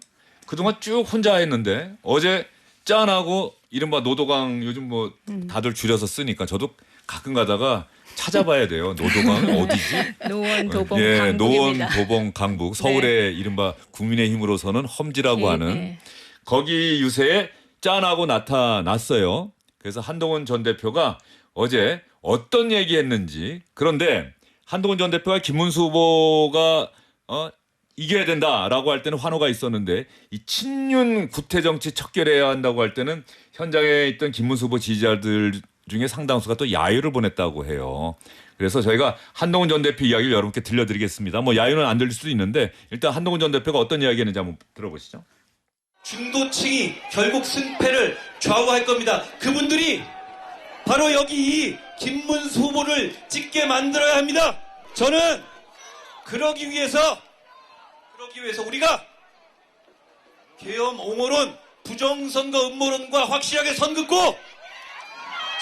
그동안 쭉 혼자 했는데 어제 짠하고 이른바 노도강 요즘 뭐 다들 줄여서 쓰니까 저도 가끔 가다가 찾아봐야 돼요. 노도강 어디지? 노원, 도봉, 예, 노원, 강북입니다. 도봉, 강북. 서울의 이른바 국민의힘으로서는 험지라고 네, 하는 네. 거기 유세에 짠하고 나타났어요. 그래서 한동훈 전 대표가 어제 어떤 얘기했는지 그런데 한동훈 전 대표가 김문수 후보가 이겨야 된다라고 할 때는 환호가 있었는데 이 친윤 구태 정치 척결해야 한다고 할 때는 현장에 있던 김문수 후보 지지자들 중에 상당수가 또 야유를 보냈다고 해요. 그래서 저희가 한동훈 전 대표 이야기를 여러분께 들려드리겠습니다. 뭐 야유는 안 들릴 수도 있는데 일단 한동훈 전 대표가 어떤 이야기 했는지 한번 들어보시죠. 중도층이 결국 승패를 좌우할 겁니다. 그분들이 바로 여기 이 김문수 후보를 찍게 만들어야 합니다. 저는 그러기 위해서 우리가 계엄 옹호론, 부정선거 음모론과 확실하게 선 긋고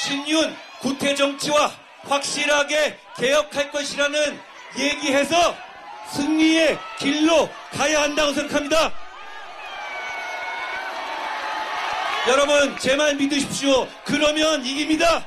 친윤 구태 정치와 확실하게 개혁할 것이라는 얘기해서 승리의 길로 가야 한다고 생각합니다. 여러분 제 말 믿으십시오. 그러면 이깁니다.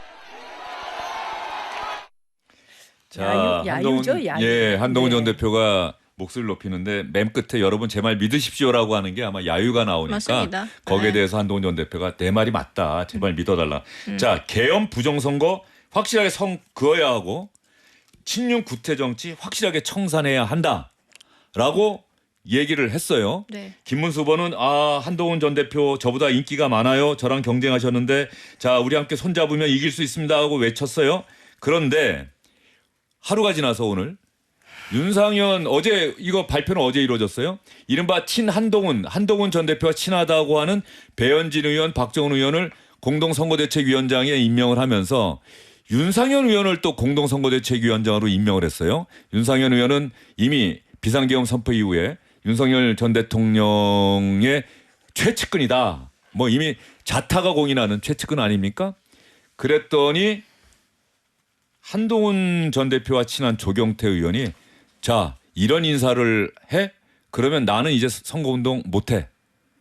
자, 야유죠, 야유. 예, 한동훈 네. 전 대표가 목소리를 높이는데 맨 끝에 여러분 제 말 믿으십시오라고 하는 게 아마 야유가 나오니까 맞습니다. 거기에 네. 대해서 한동훈 전 대표가 내 말이 맞다. 제발 믿어달라. 자, 계엄 부정선거 확실하게 선 그어야 하고 친윤 구태 정치 확실하게 청산해야 한다라고 얘기를 했어요. 네. 김문수 후보는 한동훈 전 대표 저보다 인기가 많아요. 저랑 경쟁하셨는데 자 우리 함께 손잡으면 이길 수 있습니다 하고 외쳤어요. 그런데 하루가 지나서 오늘 윤상현 어제 이거 발표는 어제 이루어졌어요. 이른바 친한동훈 전 대표와 친하다고 하는 배현진 의원, 박정훈 의원을 공동선거대책위원장에 임명을 하면서 윤상현 의원을 또 공동선거대책위원장으로 임명을 했어요. 윤상현 의원은 이미 비상계엄 선포 이후에 윤석열 전 대통령의 최측근이다. 뭐 이미 자타가 공인하는 최측근 아닙니까? 그랬더니 한동훈 전 대표와 친한 조경태 의원이 자 이런 인사를 해? 그러면 나는 이제 선거운동 못해.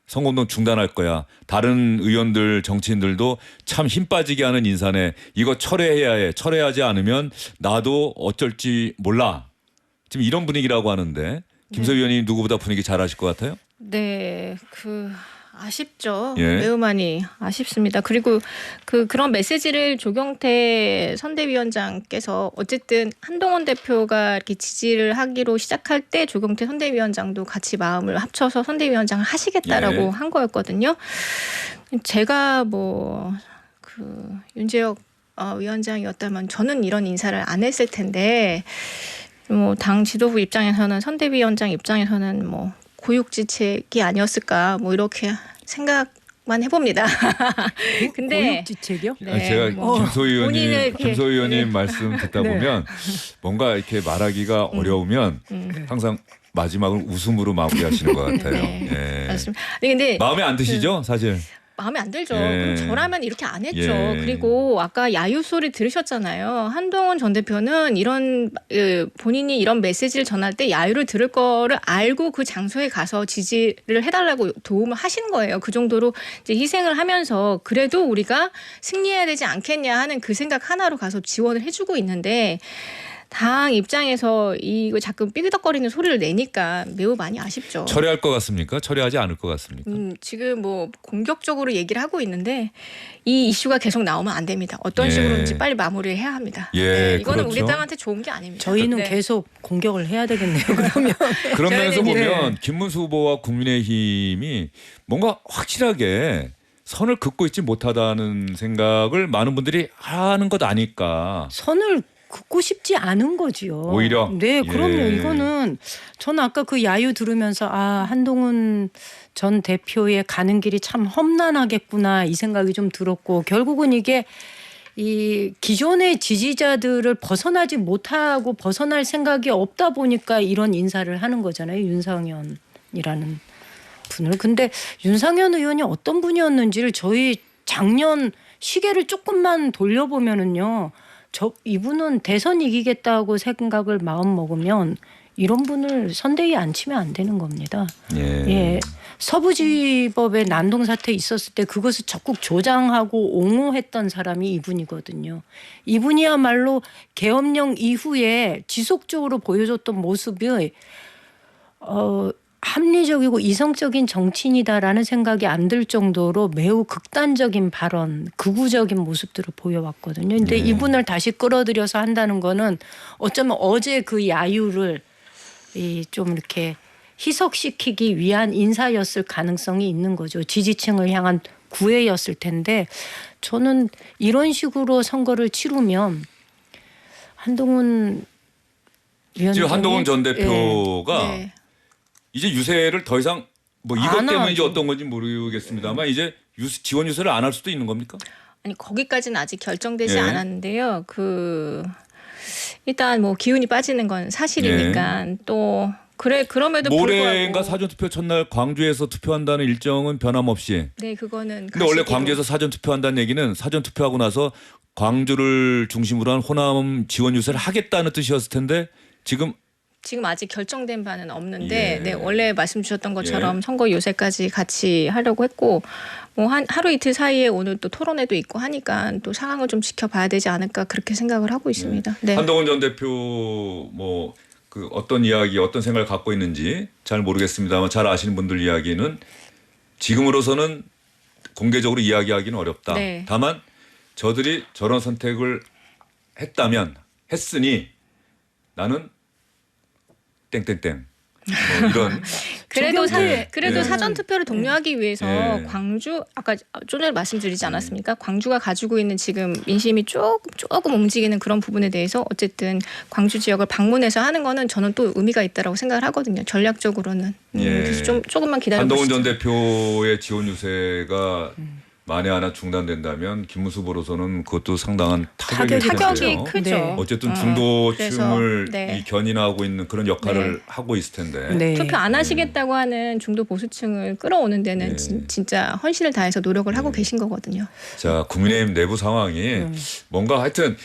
선거운동 중단할 거야. 다른 의원들 정치인들도 참 힘 빠지게 하는 인사네. 이거 철회해야 해. 철회하지 않으면 나도 어쩔지 몰라. 지금 이런 분위기라고 하는데 김소희 의원이 누구보다 분위기 잘 아실 것 같아요? 네, 아쉽죠. 예. 매우 많이 아쉽습니다. 그리고 그런 메시지를 조경태 선대위원장께서 어쨌든 한동훈 대표가 이렇게 지지를 하기로 시작할 때 조경태 선대위원장도 같이 마음을 합쳐서 선대위원장을 하시겠다라고 예. 한 거였거든요. 제가 윤재혁 위원장이었다면 저는 이런 인사를 안 했을 텐데 당 지도부 입장에서는 선대위원장 입장에서는 고육지책이 아니었을까 이렇게 생각만 해봅니다. 근데 고육지책이요? 네, 제가 본인을 김소희 의원님 말씀 듣다 보면 뭔가 이렇게 말하기가 어려우면 항상 마지막을 웃음으로 마무리하시는 것 같아요. 네, 예. 맞습니다. 근데 마음에 안 드시죠, 사실? 마음에 안 들죠. 예. 그럼 저라면 이렇게 안 했죠. 예. 그리고 아까 야유 소리 들으셨잖아요. 한동훈 전 대표는 본인이 이런 메시지를 전할 때 야유를 들을 거를 알고 그 장소에 가서 지지를 해달라고 도움을 하신 거예요. 그 정도로 이제 희생을 하면서 그래도 우리가 승리해야 되지 않겠냐 하는 그 생각 하나로 가서 지원을 해주고 있는데 당 입장에서 이거 자꾸 삐그덕거리는 소리를 내니까 매우 많이 아쉽죠. 철회할 것 같습니까? 철회하지 않을 것 같습니까? 지금 공격적으로 얘기를 하고 있는데 이 이슈가 계속 나오면 안 됩니다. 어떤 예. 식으로인지 빨리 마무리를 해야 합니다. 예, 이거는 그렇죠. 우리 당한테 좋은 게 아닙니다. 저희는 네. 계속 공격을 해야 되겠네요. 그러면 그런 면에서 저희는 보면 김문수 후보와 국민의힘이 뭔가 확실하게 선을 긋고 있지 못하다는 생각을 많은 분들이 하는 것 아닐까. 선을 긋고 싶지 않은 거지요. 오히려? 네, 그럼요. 예. 이거는 저는 아까 그 야유 들으면서 한동훈 전 대표의 가는 길이 참 험난하겠구나 이 생각이 좀 들었고 결국은 이게 이 기존의 지지자들을 벗어나지 못하고 벗어날 생각이 없다 보니까 이런 인사를 하는 거잖아요. 윤상현이라는 분을. 근데 윤상현 의원이 어떤 분이었는지를 저희 작년 시계를 조금만 돌려보면은요. 이분은 대선 이기겠다고 생각을 마음 먹으면 이런 분을 선대위에 앉히면 안 되는 겁니다. 예. 서부지법의 난동 사태 있었을 때 그것을 적극 조장하고 옹호했던 사람이 이분이거든요. 이분이야말로 계엄령 이후에 지속적으로 보여줬던 모습이 합리적이고 이성적인 정치인이다라는 생각이 안 들 정도로 매우 극단적인 발언, 극우적인 모습들을 보여왔거든요. 근데 이분을 다시 끌어들여서 한다는 거는 어쩌면 어제 그 야유를 좀 이렇게 희석시키기 위한 인사였을 가능성이 있는 거죠. 지지층을 향한 구애였을 텐데 저는 이런 식으로 선거를 치르면 한동훈 위원장이 지금 한동훈 전 대표가 네. 이제 유세를 더 이상 이것 안 때문인지 하죠. 어떤 건지 모르겠습니다만 이제 지원 유세를 안 할 수도 있는 겁니까? 아니 거기까지는 아직 결정되지 예. 않았는데요. 일단 기운이 빠지는 건 사실이니까 또 그럼에도 모레인가 불구하고 사전투표 첫날 광주에서 투표한다는 일정은 변함없이. 네 그거는 근데 원래 가시기로. 광주에서 사전투표한다는 얘기는 사전투표하고 나서 광주를 중심으로 한 호남 지원 유세를 하겠다는 뜻이었을 텐데 지금 아직 결정된 바는 없는데 예. 네, 원래 말씀 주셨던 것처럼 선거 요새까지 같이 하려고 했고 하루 이틀 사이에 오늘 또 토론회도 있고 하니까 또 상황을 좀 지켜봐야 되지 않을까 그렇게 생각을 하고 있습니다. 네. 한동훈 전 대표 어떤 이야기 어떤 생각을 갖고 있는지 잘 모르겠습니다만 잘 아시는 분들 이야기는 지금으로서는 공개적으로 이야기하기는 어렵다. 네. 다만 저들이 저런 선택을 했으니 나는 땡땡땡 이런 그래도 예. 사전 투표를 독려하기 위해서 예. 광주 아까 좀 전에 말씀드리지 않았습니까? 광주가 가지고 있는 지금 민심이 조금 움직이는 그런 부분에 대해서 어쨌든 광주 지역을 방문해서 하는 거는 저는 또 의미가 있다라고 생각을 하거든요. 전략적으로는. 예. 그래서 조금만 기다려 한동훈 보시죠. 전 대표의 지원 유세가 만에 하나 중단된다면 김문수 후보로서는 그것도 상당한 타격이 타격이 크죠. 네. 어쨌든 중도층을 그래서, 네. 이 견인하고 있는 그런 역할을 하고 있을 텐데. 네. 투표 안 하시겠다고 하는 중도 보수층을 끌어오는 데는 네. 진짜 헌신을 다해서 노력을 하고 계신 거거든요. 자, 국민의힘 내부 상황이 뭔가 하여튼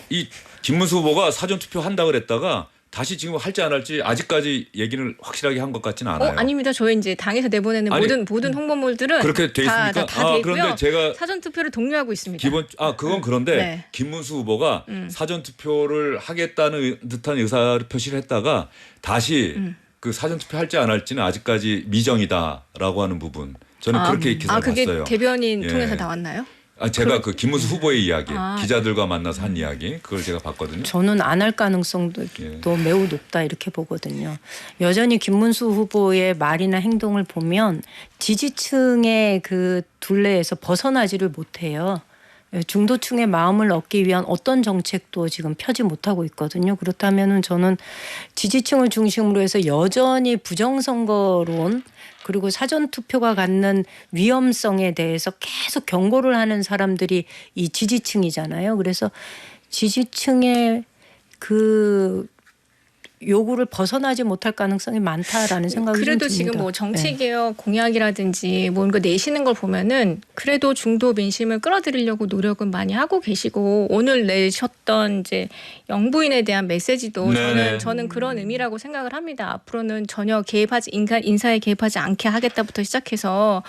이 김문수 후보가 사전 투표 한다 그랬다가 다시 지금 할지 안 할지 아직까지 얘기를 확실하게 한 것 같지는 않아요. 아닙니다. 저희 이제 당에서 내보내는 아니, 모든 홍보물들은 그렇게 돼 있습니까? 다 돼 있고요. 그런데 제가 사전 투표를 독려하고 있습니다. 그건 그런데 네. 김문수 후보가 사전 투표를 하겠다는 듯한 의사 표시를 했다가 다시 그 사전 투표 할지 안 할지는 아직까지 미정이다라고 하는 부분. 저는 그렇게 기사를 그게 봤어요. 대변인 예. 통해서 나왔나요? 제가 그 김문수 후보의 이야기, 아. 기자들과 만나서 한 이야기, 그걸 제가 봤거든요. 저는 안 할 가능성도 예. 매우 높다 이렇게 보거든요. 여전히 김문수 후보의 말이나 행동을 보면 지지층의 그 둘레에서 벗어나지를 못해요. 중도층의 마음을 얻기 위한 어떤 정책도 지금 펴지 못하고 있거든요. 그렇다면은 저는 지지층을 중심으로 해서 여전히 부정선거론 그리고 사전투표가 갖는 위험성에 대해서 계속 경고를 하는 사람들이 이 지지층이잖아요. 그래서 지지층의 그 요구를 벗어나지 못할 가능성이 많다라는 생각이 그래도 좀 듭니다. 지금 뭐 네. 정치개혁 공약이라든지 뭔가 내시는 걸 보면은 그래도 중도 민심을 끌어들이려고 노력은 많이 하고 계시고 오늘 내셨던 이제 영부인에 대한 메시지도 네네. 저는 그런 의미라고 생각을 합니다. 앞으로는 전혀 인사에 개입하지 않게 하겠다부터 시작해서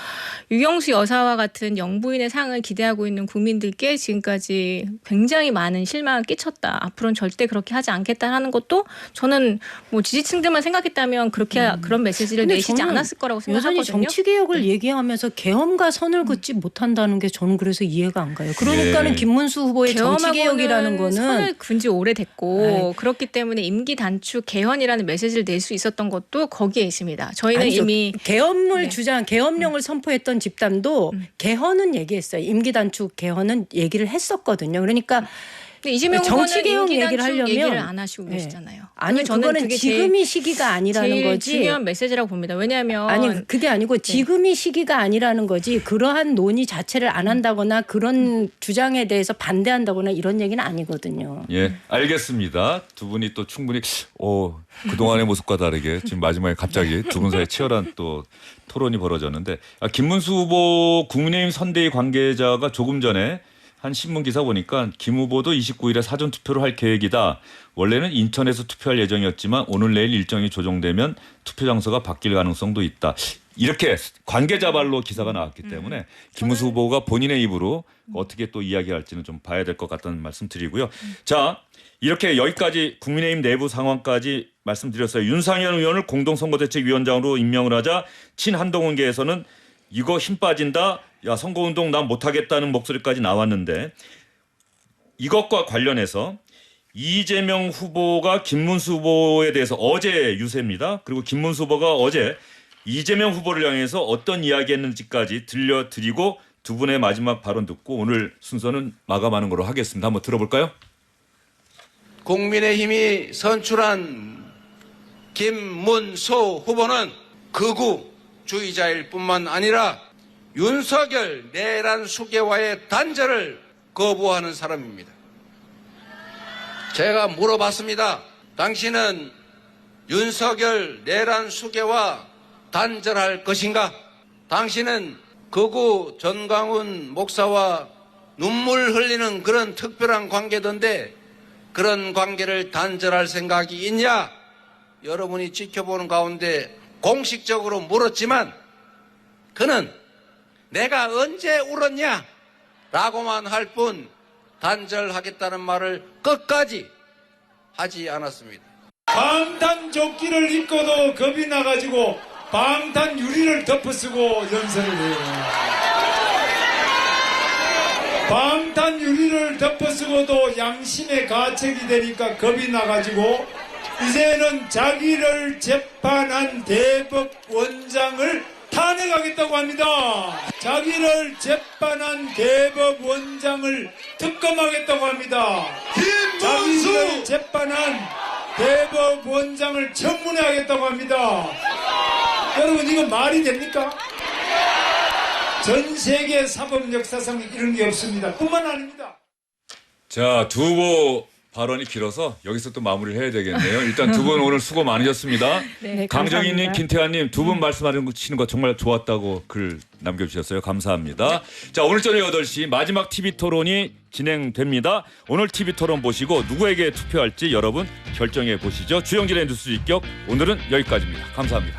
유경수 여사와 같은 영부인의 상을 기대하고 있는 국민들께 지금까지 굉장히 많은 실망을 끼쳤다. 앞으로는 절대 그렇게 하지 않겠다는 것도 저는 뭐 지지층들만 생각했다면 그렇게 그런 메시지를 근데 내시지 저는 않았을 거라고 여전히 생각하거든요. 정치 개혁을 얘기하면서 계엄과 선을 긋지 못한다는 게 저는 그래서 이해가 안 가요. 그러니까는 예. 김문수 후보의 정치 개헌하고는 개혁이라는 거는 선을 그은 지 오래됐고 그렇기 때문에 임기 단축 개헌이라는 메시지를 낼 수 있었던 것도 거기에 있습니다. 저희는 아니죠. 이미 계엄을 계엄령을 선포했던 집단도 개헌은 얘기했어요. 임기 단축 개헌은 얘기를 했었거든요. 그러니까 근데 이재명 정치 후보는 개혁 임기 얘기를 단축 하려면 얘기를 안 하시고 네. 계시잖아요. 아니 저는 그거는 그게 지금이 시기가 아니라는 제일 거지. 중요한 메시지라고 봅니다. 왜냐하면 아니 그게 아니고 지금이 시기가 아니라는 거지. 그러한 논의 자체를 안 한다거나 그런 주장에 대해서 반대한다거나 이런 얘기는 아니거든요. 예, 알겠습니다. 두 분이 또 충분히 그동안의 모습과 다르게 지금 마지막에 갑자기 두 분 사이에 치열한 또 토론이 벌어졌는데 김문수 후보 국민의힘 선대위 관계자가 조금 전에 한 신문 기사 보니까 김 후보도 29일에 사전 투표를 할 계획이다. 원래는 인천에서 투표할 예정이었지만 오늘 내일 일정이 조정되면 투표 장소가 바뀔 가능성도 있다. 이렇게 관계자 발로 기사가 나왔기 때문에 김문수 후보가 본인의 입으로 어떻게 또 이야기할지는 좀 봐야 될 것 같다는 말씀 드리고요. 자, 이렇게 여기까지 국민의힘 내부 상황까지 말씀드렸어요. 윤상현 의원을 공동선거대책위원장으로 임명을 하자 친한동훈계에서는 이거 힘 빠진다. 야, 선거운동 난 못하겠다는 목소리까지 나왔는데 이것과 관련해서 이재명 후보가 김문수 후보에 대해서 어제 유세입니다. 그리고 김문수 후보가 어제 이재명 후보를 향해서 어떤 이야기했는지까지 들려드리고 두 분의 마지막 발언 듣고 오늘 순서는 마감하는 걸로 하겠습니다. 한번 들어볼까요? 국민의힘이 선출한 김문수 후보는 극우주의자일 뿐만 아니라 윤석열 내란 수계와의 단절을 거부하는 사람입니다. 제가 물어봤습니다. 당신은 윤석열 내란 수계와 단절할 것인가? 당신은 극우 전광훈 목사와 눈물 흘리는 그런 특별한 관계던데 그런 관계를 단절할 생각이 있냐? 여러분이 지켜보는 가운데 공식적으로 물었지만 그는 내가 언제 울었냐? 라고만 할 뿐 단절하겠다는 말을 끝까지 하지 않았습니다. 방탄조끼를 입고도 겁이 나가지고 방탄 유리를 덮어쓰고 연설을 해요. 방탄 유리를 덮어쓰고도 양심의 가책이 되니까 겁이 나가지고 이제는 자기를 재판한 대법원장을 탄핵하겠다고 합니다. 자기를 재판한 대법원장을 특검하겠다고 합니다. 자기를 재판한 대법원장을 청문회하겠다고 합니다. 여러분 이거 말이 됩니까? 전 세계 사법 역사상 이런 게 없습니다. 뿐만 아닙니다. 자, 두 후보 발언이 길어서 여기서 또 마무리를 해야 되겠네요. 일단 두 분 오늘 수고 많으셨습니다. 네, 강정희님, 감사합니다. 김태환님 두 분 말씀하시는 거 정말 좋았다고 글 남겨주셨어요. 감사합니다. 자, 오늘 저녁 8시 마지막 TV 토론이 진행됩니다. 오늘 TV 토론 보시고 누구에게 투표할지 여러분 결정해 보시죠. 주영진의 뉴스 직격 오늘은 여기까지입니다. 감사합니다.